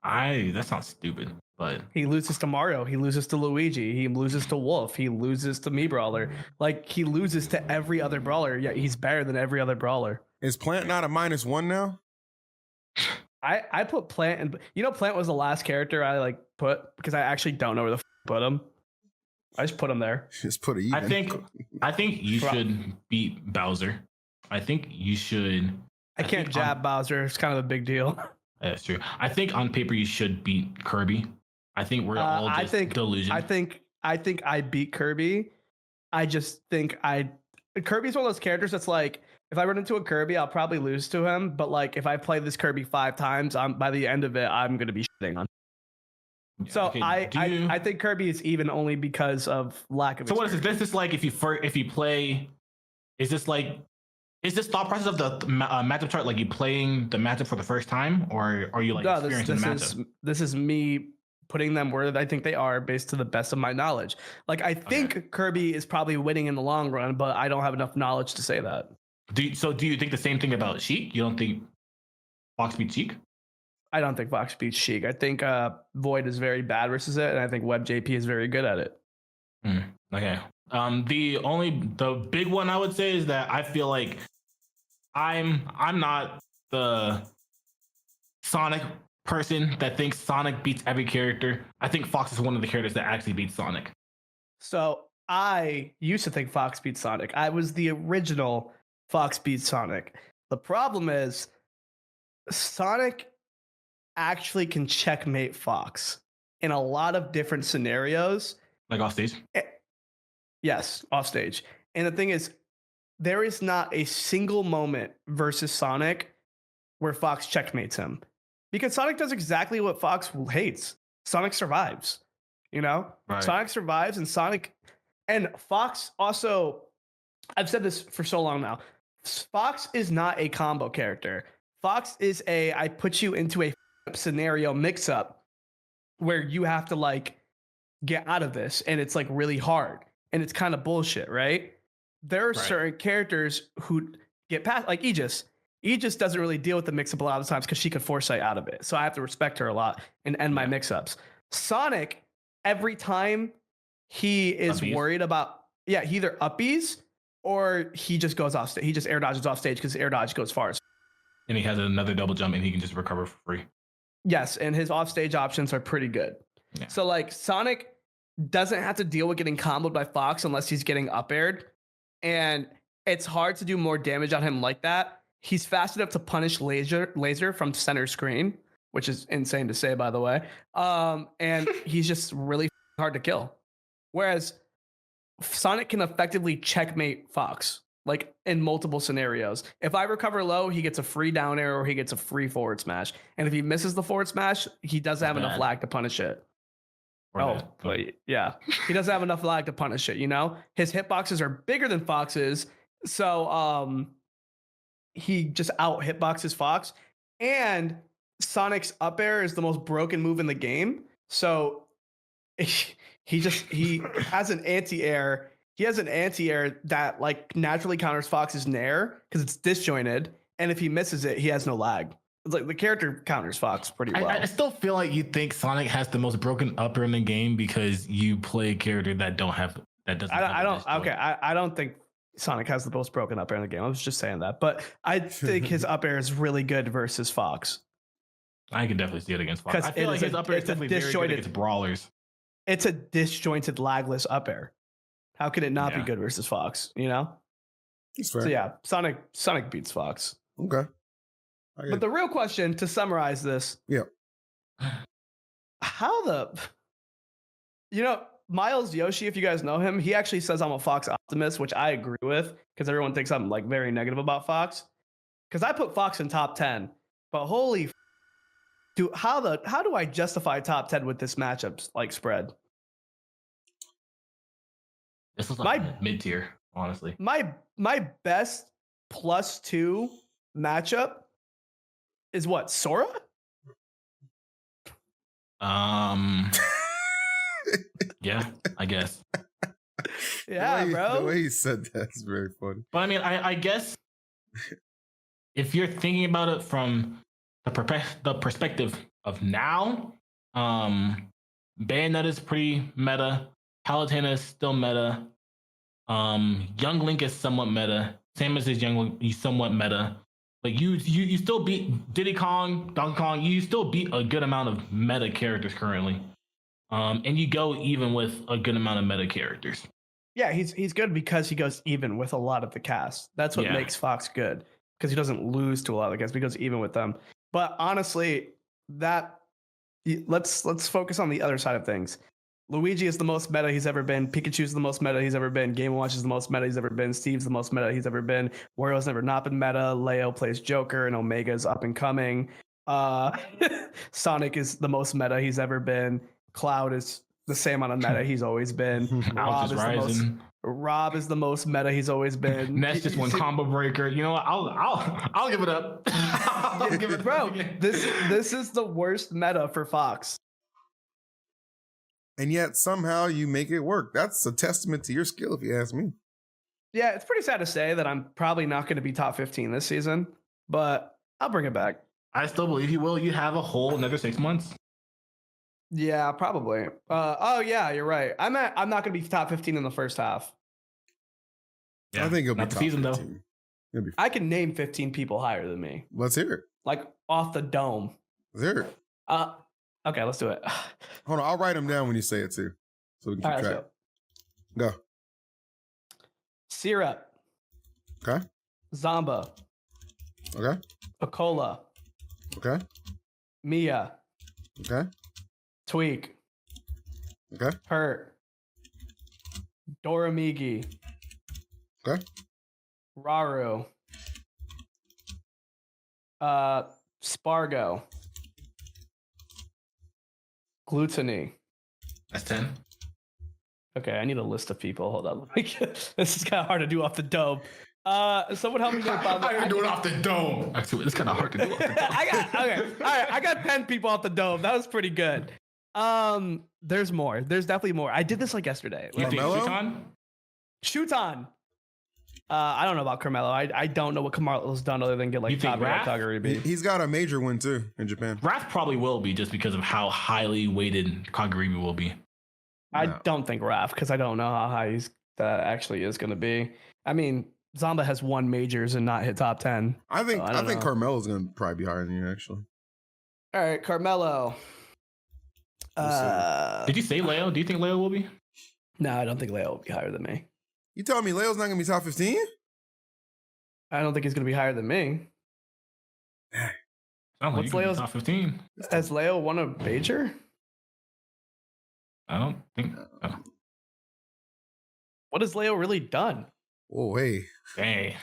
S3: That sounds stupid, but
S2: He loses to Mario, he loses to Luigi, he loses to Wolf, he loses to me brawler. Like he loses to every other brawler, yet he's better than every other brawler.
S1: Is Plant not a -1 now?
S2: I put Plant and Plant was the last character I like put because I actually don't know where the put him. I just put him there.
S1: Just put it even.
S3: I think you should beat Bowser. I think you should.
S2: I can't
S3: think
S2: jab Bowser. It's kind of a big deal.
S3: That's true. I think on paper you should beat Kirby. I think we're all just delusions.
S2: I think I think I beat Kirby. I just think Kirby's one of those characters that's like, if I run into a Kirby, I'll probably lose to him. But like, if I play this Kirby 5 times, by the end of it, I'm gonna be shitting on. So
S3: Okay,
S2: I think Kirby is even only because of lack of.
S3: So what
S2: experience.
S3: is this? Is like if you play? Is this thought process of the matchup chart like you playing the matchup for the first time, or are you like
S2: No,
S3: experiencing the matchup?
S2: this is me putting them where I think they are based to the best of my knowledge. Like I think Kirby is probably winning in the long run, but I don't have enough knowledge to say that.
S3: Do you think the same thing about Sheik? You don't think Fox beats Sheik?
S2: I don't think Fox beats Sheik. I think Void is very bad versus it, and I think Web JP is very good at it.
S3: Okay. The big one I would say is that I feel like I'm not the Sonic person that thinks Sonic beats every character. I think Fox is one of the characters that actually beats Sonic.
S2: So I used to think Fox beats Sonic. I was the original Fox beats Sonic. The problem is Sonic actually can checkmate Fox in a lot of different scenarios.
S3: Like off stage?
S2: Yes, off stage. And the thing is, there is not a single moment versus Sonic where Fox checkmates him. Because Sonic does exactly what Fox hates. Sonic survives. You know?
S3: Right.
S2: Sonic survives, and Fox also, I've said this for so long now, Fox is not a combo character. Fox is I put you into a scenario mix-up where you have to like get out of this, and it's like really hard, and it's kind of bullshit, right? There are certain characters who get past, like Aegis. Aegis doesn't really deal with the mix-up a lot of the times because she could foresight out of it. So I have to respect her a lot and end my mix-ups. Sonic, every time he is worried about, he either uppies or he just goes off stage. He just air dodges off stage because air dodge goes far.
S3: And he has another double jump and he can just recover for free.
S2: Yes, and his offstage options are pretty good. Yeah. So like Sonic doesn't have to deal with getting comboed by Fox unless he's getting up aired. And it's hard to do more damage on him like that. He's fast enough to punish laser from center screen, which is insane to say, by the way. And he's just really hard to kill. Whereas Sonic can effectively checkmate Fox, like in multiple scenarios. If I recover low, he gets a free down air or he gets a free forward smash. And if he misses the forward smash, he doesn't have enough lag to punish it. But yeah, he doesn't have enough lag to punish it, you know? His hitboxes are bigger than Fox's, so he just out hitboxes Fox. And Sonic's up air is the most broken move in the game, so he has an anti-air. He has an anti-air that like naturally counters Fox's nair because it's disjointed, and if he misses it, he has no lag. It's like the character counters Fox pretty well.
S3: I still feel like you think Sonic has the most broken upper in the game because you play a character that doesn't have.
S2: I don't think Sonic has the most broken up air in the game. I was just saying that, but I think his up air is really good versus Fox.
S3: I can definitely see it against Fox. I feel like his up air is definitely very good against brawlers.
S2: It's a disjointed, lagless up air. How could it not be good versus Fox? You know. So yeah, Sonic beats Fox.
S1: Okay.
S2: But the real question, to summarize this, Miles Yoshi, if you guys know him, he actually says I'm a Fox optimist, which I agree with because everyone thinks I'm like very negative about Fox. Because I put Fox in top 10, but holy, dude, how do I justify top 10 with this matchup like spread?
S3: This was like mid tier, honestly.
S2: My best +2 matchup is what, Sora?
S3: Yeah, I guess.
S2: Yeah, bro.
S1: The way he said that's very funny.
S3: But I mean, I guess if you're thinking about it from the perspective of now, Bayonetta is pretty meta. Palutena is still meta. Young Link is somewhat meta. Samus is somewhat meta. Like you still beat Diddy Kong, Donkey Kong. You still beat a good amount of meta characters currently, and you go even with a good amount of meta characters.
S2: Yeah, he's good because he goes even with a lot of the cast. That's what makes Fox good, because he doesn't lose to a lot of the cast. He goes even with them. But honestly, let's focus on the other side of things. Luigi is the most meta he's ever been. Pikachu's the most meta he's ever been. Game & Watch is the most meta he's ever been. Steve's the most meta he's ever been. Wario's never not been meta. Leo plays Joker, and Omega's up and coming. Sonic is the most meta he's ever been. Cloud is the same amount of meta he's always been. Rob is the most meta he's always been.
S3: Ness just won combo breaker. You know what? I'll give it up. I'll give it,
S2: bro. This is the worst meta for Fox.
S1: And yet somehow you make it work. That's a testament to your skill, if you ask me.
S2: Yeah, it's pretty sad to say that I'm probably not going to be top 15 this season, but I'll bring it back.
S3: I still believe you will. You have a whole another 6 months.
S2: Yeah, probably. Oh yeah, you're right. I'm not going to be top 15 in the first half.
S3: Yeah,
S1: I think it'll be
S3: not
S1: top
S3: the season
S1: 15. It'll be
S2: I can name 15 people higher than me,
S1: Let's hear it.
S2: like off the dome.
S1: Let's hear it.
S2: Okay, let's do it.
S1: Hold on, I'll write them down when you say it too, so we can
S2: All
S1: keep
S2: right,
S1: track.
S2: let's
S1: Go.
S2: Syrup,
S1: Okay.
S2: Zamba,
S1: Okay.
S2: Akola,
S1: Okay.
S2: Mia,
S1: Okay.
S2: Tweak,
S1: Okay.
S2: Hurt, Doramigi,
S1: Okay.
S2: Raru, Spargo, Gluttony.
S3: That's 10.
S2: Okay, I need a list of people. Hold on. This is kind of hard to do off the dome. Someone help me know.
S3: I can do it off the dome. Actually, it's kind of hard to do off the dome.
S2: I got 10 people off the dome. That was pretty good. There's more. There's definitely more. I did this like yesterday.
S3: You think
S1: Carmelo?
S2: Shuton. I don't know about Carmelo. I don't know what Carmelo's done other than get like
S3: You think
S2: copyright
S3: Raph?
S2: Kaguribi.
S1: He's got a major win too in Japan.
S3: Wrath probably will be just because of how highly weighted Kaguribi will be.
S2: I
S1: No.
S2: don't think Raph because I don't know how high that actually is going to be. I mean, Zamba has won majors and not hit top 10.
S1: I think
S2: I
S1: I
S2: don't
S1: think
S2: know.
S1: Carmelo's gonna probably be higher than you actually.
S2: All right, Carmelo.
S3: Did you say Leo? Do you think Leo will be?
S2: No, I don't think Leo will be higher than me.
S1: You telling me Leo's not gonna be top 15?
S2: I don't think he's going to be higher than me.
S3: Sounds like
S2: What's
S3: you could be
S2: Leo's-
S3: top 15.
S2: Has Leo won a major?
S3: I don't think.
S2: What has Leo really done?
S1: Oh hey.
S3: Dang.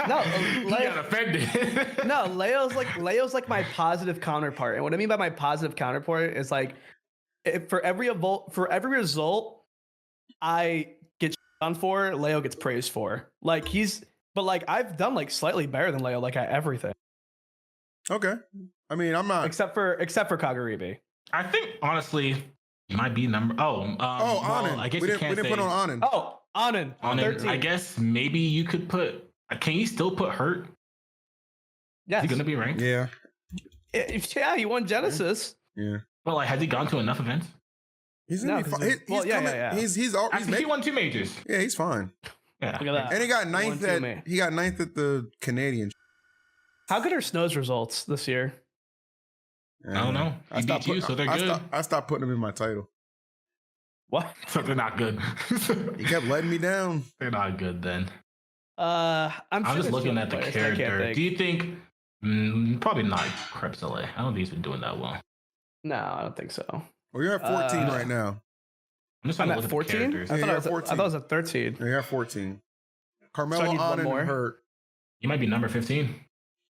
S2: No,
S3: he
S2: Leo-
S3: got offended.
S2: No, Leo's like my positive counterpart. And what I mean by my positive counterpart is like for every result I get on for, Leo gets praised for. Like I've done like slightly better than Leo like at everything.
S1: Okay. I mean, I'm not.
S2: Except for Kaguribi.
S3: I think honestly, he might be number.
S1: Anand.
S3: I guess
S1: we
S3: you
S1: didn't
S3: can't say
S1: put on Anand.
S2: Oh, Anand.
S3: on it.
S2: 13.
S3: I guess maybe you could put. Can you still put Hurt?
S2: Yes.
S3: Is he gonna be ranked?
S1: Yeah.
S2: Yeah, he won Genesis.
S1: Yeah.
S3: Well, like, has he gone to enough events?
S1: He's
S2: No,
S1: gonna be
S2: 'cause
S1: fine.
S2: he's- well, yeah,
S1: coming,
S2: yeah.
S1: He's
S3: Actually, he
S1: making,
S3: won 2 majors.
S1: yeah, he's fine.
S3: Yeah.
S2: Look at that.
S1: And he got
S2: One,
S1: ninth
S2: two,
S1: at
S2: man.
S1: he got ninth at the Canadian.
S2: How good are Snow's results this year?
S3: I don't know. He beat you, so they're good.
S1: I stopped putting him in my title.
S2: What?
S3: So they're not good.
S1: He kept letting me down.
S3: They're not good then.
S2: I'm
S3: I'm
S2: sure
S3: just
S2: there's
S3: looking
S2: two
S3: at the
S2: players that I can't
S3: character.
S2: think.
S3: Do you think? Probably not Krebsele. I don't think he's been doing that well.
S2: No, I don't think so.
S1: Well, you're at 14
S2: Uh,
S1: right now.
S3: I'm just
S2: I'm
S3: trying to
S2: at
S3: look
S2: 14.
S3: at the characters.
S2: I
S1: Yeah,
S2: thought
S1: you're
S2: I was
S1: at
S2: at
S1: 14.
S2: I thought I was at 13.
S1: You're at 14. Carmelo,
S2: So I need one
S1: Anand,
S2: more?
S1: and Hurt.
S3: You might be number 15.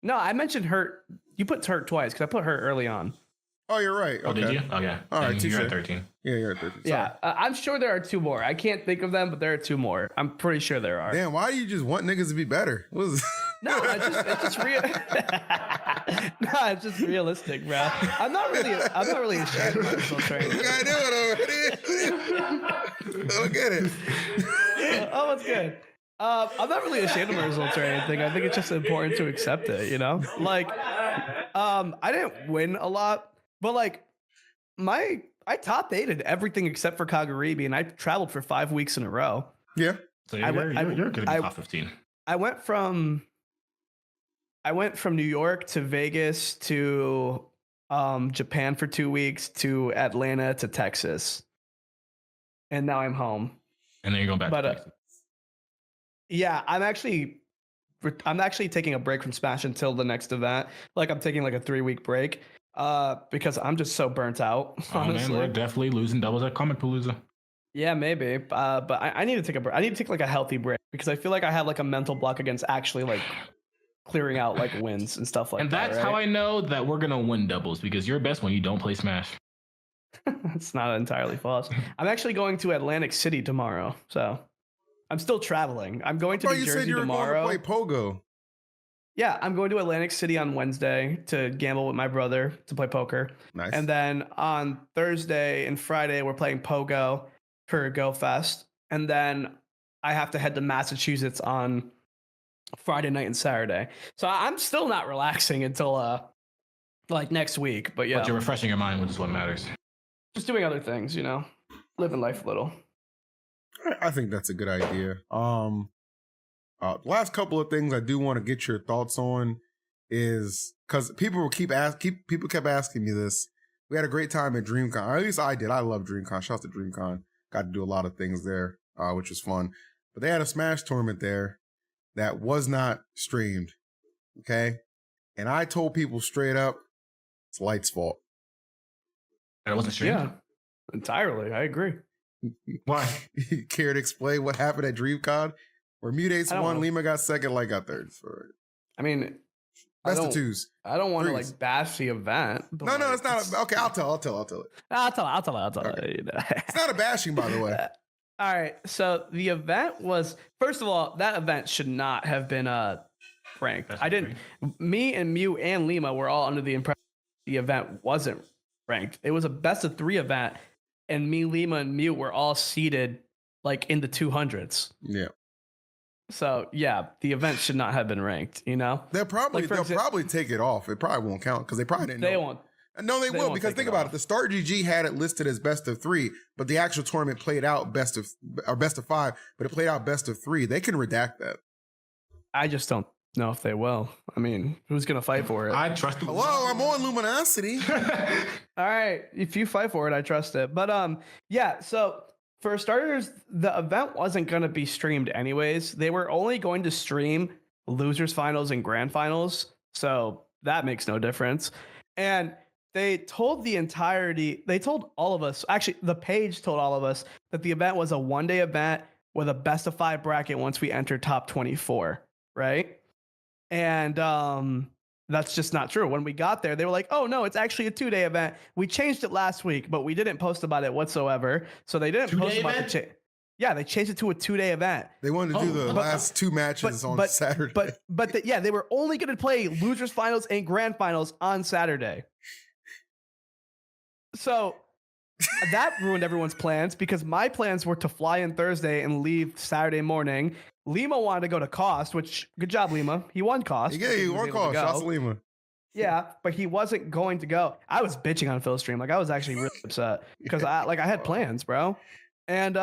S2: No, I mentioned Hurt. You put Hurt twice because I put Hurt early on.
S1: Oh, you're right.
S3: Oh,
S1: Okay.
S3: did you? Okay.
S1: All right,
S3: You're
S1: touche.
S3: at 13.
S1: Yeah, you're at 13.
S2: Yeah, I'm sure there are two more. I can't think of them, but there are two more. I'm pretty sure there are.
S1: Damn, why do you just want niggas to be better? What is
S2: No, it's just real. No, it's just realistic, bro. I'm not really ashamed of my results right
S1: You
S2: now.
S1: gotta do it already. Look at it.
S2: Oh, that's good. I'm not really ashamed of my results or anything. I think it's just important to accept it, you know? Like, I didn't win a lot, but like I top 8'd everything except for Kaguribi, and I traveled for 5 weeks in a row.
S1: Yeah.
S3: So
S2: I went-
S3: you're going to be
S2: I-
S3: top 15.
S2: I went from New York to Vegas to Japan for 2 weeks to Atlanta to Texas. And now I'm home.
S3: And then you're going back
S2: But
S3: to Texas.
S2: yeah, I'm actually taking a break from Smash until the next event. Like I'm taking like a 3-week break. Because I'm just so burnt out.
S3: Oh
S2: Honestly.
S3: man, we're definitely losing doubles at Comic Palooza.
S2: Yeah, maybe. But I need to take a break. I need to take like a healthy break because I feel like I have like a mental block against actually like clearing out like wins and stuff like
S3: And
S2: that.
S3: that's how I know that we're gonna win doubles because you're best when you don't play Smash.
S2: It's not entirely false. I'm actually going to Atlantic City tomorrow, so I'm still traveling. I'm going to
S1: Bro,
S2: New
S1: you
S2: Jersey
S1: said you were
S2: tomorrow.
S1: going to play Pogo.
S2: Yeah, I'm going to Atlantic City on Wednesday to gamble with my brother to play poker.
S1: Nice.
S2: And then on Thursday and Friday, we're playing Pogo for Go Fest. And then I have to head to Massachusetts on Friday night and Saturday. So I'm still not relaxing until like next week. But yeah,
S3: But you're refreshing your mind, which is what matters.
S2: just doing other things, you know, living life a little.
S1: I think that's a good idea. Last couple of things I do want to get your thoughts on is because people kept asking me this. We had a great time at DreamCon. Or at least I did. I love DreamCon. Shout out to DreamCon. Got to do a lot of things there, which was fun. But they had a Smash tournament there that was not streamed. Okay, and I told people straight up, it's Light's fault.
S3: That wasn't streamed.
S2: Yeah, entirely. I agree.
S3: Why?
S1: You care to explain what happened at DreamCon? Where Mutates
S2: I don't
S1: won,
S2: know.
S1: Lima got second, Light got third. So,
S2: I mean,
S1: best of twos.
S2: I don't want to
S1: Threes.
S2: like bash the event. But
S1: No,
S2: like,
S1: it's not. Okay, I'll tell it.
S2: I'll tell
S1: Okay.
S2: it. You know.
S1: It's not a bashing, by the way.
S2: All right. So the event was, first of all, that event should not have been ranked.
S3: That's
S2: I didn't. Me and Mew and Lima were all under the impression the event wasn't ranked. It was a best of 3 event, and me, Lima, and Mew were all seated like in the 200s.
S1: Yeah,
S2: So yeah, the event should not have been ranked. You know,
S1: they'll probably
S2: Like, for
S1: they'll
S2: exa-
S1: probably take it off. It probably won't count because they probably didn't.
S2: they
S1: know.
S2: won't.
S1: No, they
S2: they
S1: will
S2: won't
S1: because
S2: take
S1: think
S2: it
S1: about
S2: off.
S1: it. The Start GG had it listed as best of 3, but the actual tournament played out best of 5, but it played out best of 3. They can redact that.
S2: I just don't know if they will. I mean, who's gonna fight for it?
S3: I trust.
S1: Hello, I'm on Luminosity.
S2: All right, if you fight for it, I trust it. But yeah. So for starters, the event wasn't going to be streamed anyways. They were only going to stream losers finals and grand finals, so that makes no difference. And they told all of us. Actually, the page told all of us that the event was a 1-day event with a best of 5 bracket once we enter top 24, right? And that's just not true. When we got there, they were like, "Oh no, it's actually a 2-day event. We changed it last week, but we didn't post about it whatsoever." So they didn't
S3: 2-day
S2: post about
S3: event?
S2: the yeah, they changed it to a 2-day event.
S1: They wanted to do the
S3: but-
S1: last 2 matches on Saturday.
S2: But yeah, they were only going to play losers finals and grand finals on Saturday. So that ruined everyone's plans because my plans were to fly in Thursday and leave Saturday morning. Lima wanted to go to Cost, which good job, Lima. He won Cost.
S1: yeah,
S2: because
S1: you
S2: was
S1: one
S2: able
S1: call.
S2: to go.
S1: Shouts to Lima.
S2: Yeah, but he wasn't going to go. I was bitching on Phil's stream. Like I was actually really upset because I had plans, bro. And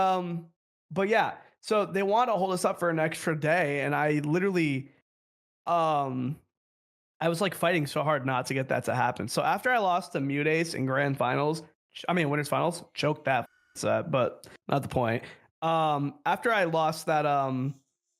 S2: but yeah, so they want to hold us up for an extra day, and I literally I was like fighting so hard not to get that to happen. So after I lost to Mutates in grand finals, winners finals, choked that set, but not the point. After I lost that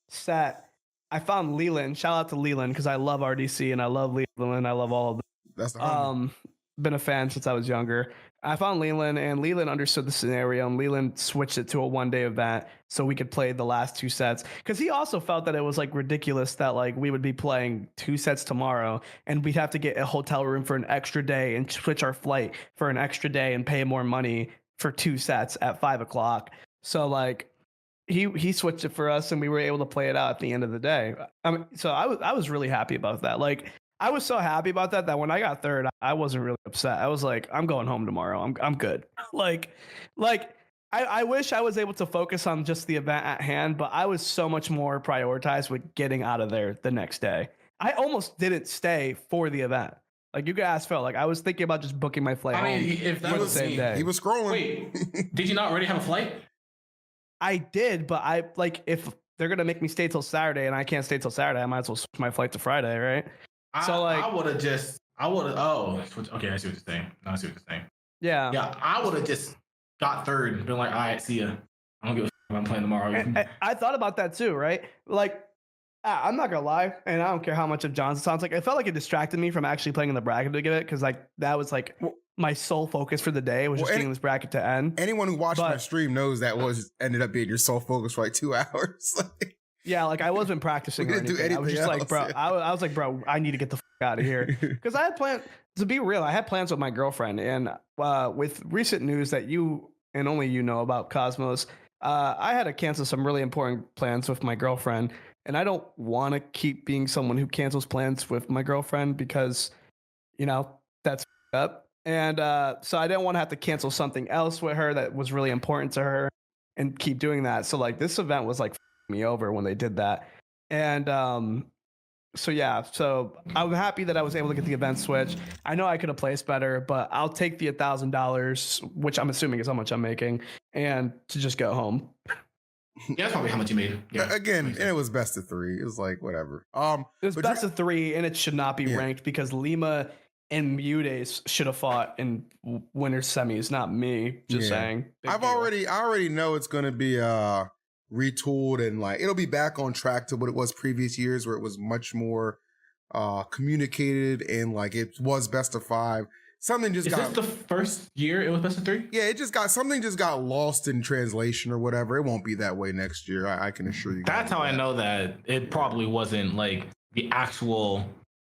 S2: set, I found Leland. Shout out to Leland because I love RDC and I love Leland. I love all of them.
S1: That's the homie.
S2: Been a fan since I was younger. I found Leland, and Leland understood the scenario, and Leland switched it to a 1-day event so we could play the last 2 sets. Because he also felt that it was like ridiculous that like we would be playing 2 sets tomorrow, and we'd have to get a hotel room for an extra day and switch our flight for an extra day and pay more money for 2 sets at 5 o'clock. So like he switched it for us, and we were able to play it out at the end of the day. So I was really happy about that. Like. I was so happy about that when I got third, I wasn't really upset. I was like, I'm going home tomorrow. I'm good. like I wish I was able to focus on just the event at hand, but I was so much more prioritized with getting out of there the next day. I almost didn't stay for the event. Like you could ask Phil, like I was thinking about just booking my flight home
S3: if that
S2: for the
S3: was
S2: same
S3: me,
S2: day.
S1: He was scrolling.
S3: Wait, did you not already have a flight?
S2: I did, but I like if they're gonna make me stay till Saturday and I can't stay till Saturday, I might as well switch my flight to Friday, right? So, like-
S3: I would have. Okay, I see what you're saying. No, I see what you're saying.
S2: Yeah.
S3: Yeah, I would have just got third and been like, all right, see ya. I don't give a if I'm playing tomorrow.
S2: I thought about that too, right? Like, I'm not gonna lie, and I don't care how much of Johnson sounds like. It felt like it distracted me from actually playing in the bracket to get it, because like that was like my sole focus for the day was just getting this bracket to end.
S1: Anyone who watched my
S2: But-
S1: stream knows that ended up being your sole focus for like 2 hours.
S2: Yeah, like I wasn't practicing.
S1: We
S2: Or
S1: didn't do
S2: anything. I was just
S1: anything
S2: like, bro.
S1: else, yeah.
S2: I was like, bro, I need to get the out of here because I had plans. To be real, I had plans with my girlfriend, and with recent news that you and only you know about Cosmos, I had to cancel some really important plans with my girlfriend, and I don't want to keep being someone who cancels plans with my girlfriend because, you know, that's up. And so I didn't want to have to cancel something else with her that was really important to her and keep doing that. So like this event was like me over when they did that. And so yeah, so I'm happy that I was able to get the event switch. I know I could have placed better, but I'll take the $1,000, which I'm assuming is how much I'm making, and to just go home.
S3: Yeah, that's probably how much you made. Yeah.
S1: Again, and it was best of 3. It was like whatever.
S2: It was
S1: but
S2: best of 3, and it should not be
S1: Yeah.
S2: ranked because Lima and Mudes should have fought in winter semis, not me. Just
S1: Yeah.
S2: saying. Big
S1: I
S2: deal.
S1: already know it's gonna be retooled, and like it'll be back on track to what it was previous years, where it was much more communicated and like it was best of 5. Something just
S3: Is
S1: got
S3: this the first year it was best of 3?
S1: yeah, it just got something just got lost in translation or whatever. It won't be that way next year. I can assure you.
S3: That's
S1: guys
S3: how I
S1: that.
S3: know that it probably wasn't like the actual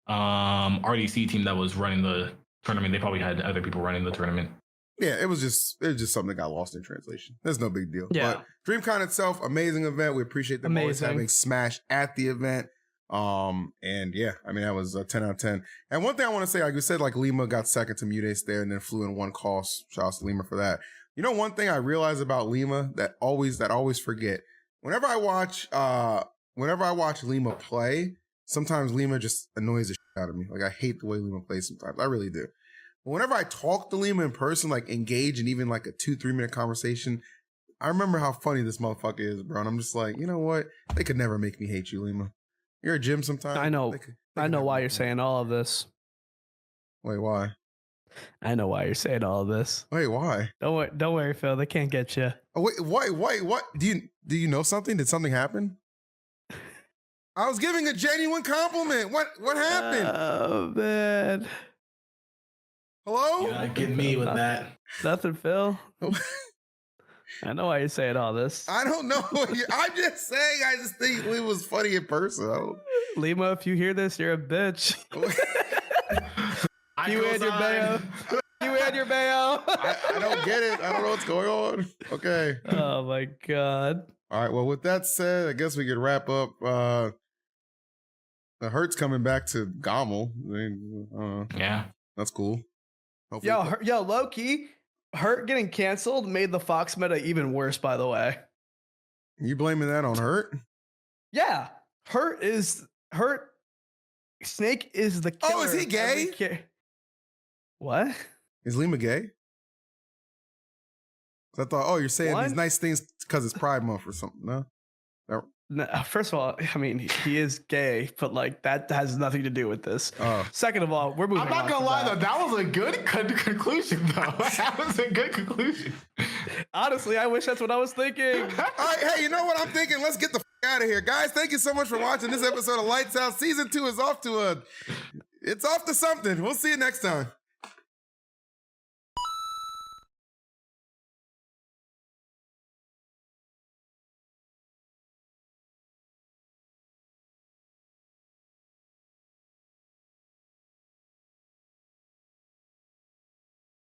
S3: RDC team that was running the tournament. They probably had other people running the tournament.
S1: Yeah, it was just something that got lost in translation. There's no big deal.
S2: Yeah.
S1: But DreamCon itself, amazing event. We appreciate them always
S2: Amazing.
S1: having Smash at the event. And yeah, I mean that was a 10 out of 10. And one thing I want to say, like we said, like Lima got second to Mudes there and then flew in 1 call. Shout out to Lima for that. You know, one thing I realize about Lima that always forget. Whenever I watch Lima play, sometimes Lima just annoys the shit out of me. Like I hate the way Lima plays sometimes. I really do. But whenever I talk to Lima in person, like engage in even like a 2-3 minute conversation, I remember how funny this motherfucker is, bro. And I'm just like, you know what? They could never make me hate you, Lima. You're a gym sometimes.
S2: I know.
S1: They could
S2: I know
S1: never
S2: why
S1: make
S2: you're
S1: me-
S2: saying all of this.
S1: Wait, why?
S2: I know why you're saying all of this.
S1: Wait, why?
S2: Don't worry, Phil. They can't get you.
S1: Oh, wait, what? Do you know something? Did something happen? I was giving a genuine compliment. What happened?
S2: Oh man,
S1: Hello?
S3: You're not getting me with that.
S2: nothing, Phil. I know why you're saying all this.
S1: I don't know. I'm just saying. I just think Lima was funny in person. I don't.
S2: Lima, if you hear this, you're a bitch. You and your mayo. You and your mayo.
S1: I don't get it. I don't know what's going on. Okay.
S2: Oh my god.
S1: All right. Well, with that said, I guess we could wrap up. The Hurt's coming back to Gommel. I mean,
S3: Yeah.
S1: that's cool. Hopefully-
S2: Yo, Loki, Hurt getting canceled made the Fox meta even worse, by the way.
S1: You blaming that on Hurt?
S2: Yeah. Hurt. Snake is the killer.
S1: Oh, is he
S2: of every
S1: gay?
S2: What?
S1: Is Lima gay? 'Cause I thought, oh, you're saying
S2: What?
S1: these nice things because it's Pride Month or something. No.
S2: No, first of all, I mean, he is gay, but like that has nothing to do with this.
S1: Oh.
S2: Second of all, we're moving.
S3: I'm not
S2: on
S3: gonna
S2: from
S3: lie
S2: that.
S3: though, that was a good conclusion though. That was a good conclusion.
S2: Honestly, I wish that's what I was thinking.
S1: All right, hey, you know what I'm thinking? Let's get the out of here, guys. Thank you so much for watching this episode of Lights Out. Season 2 is off to it's off to something. We'll see you next time.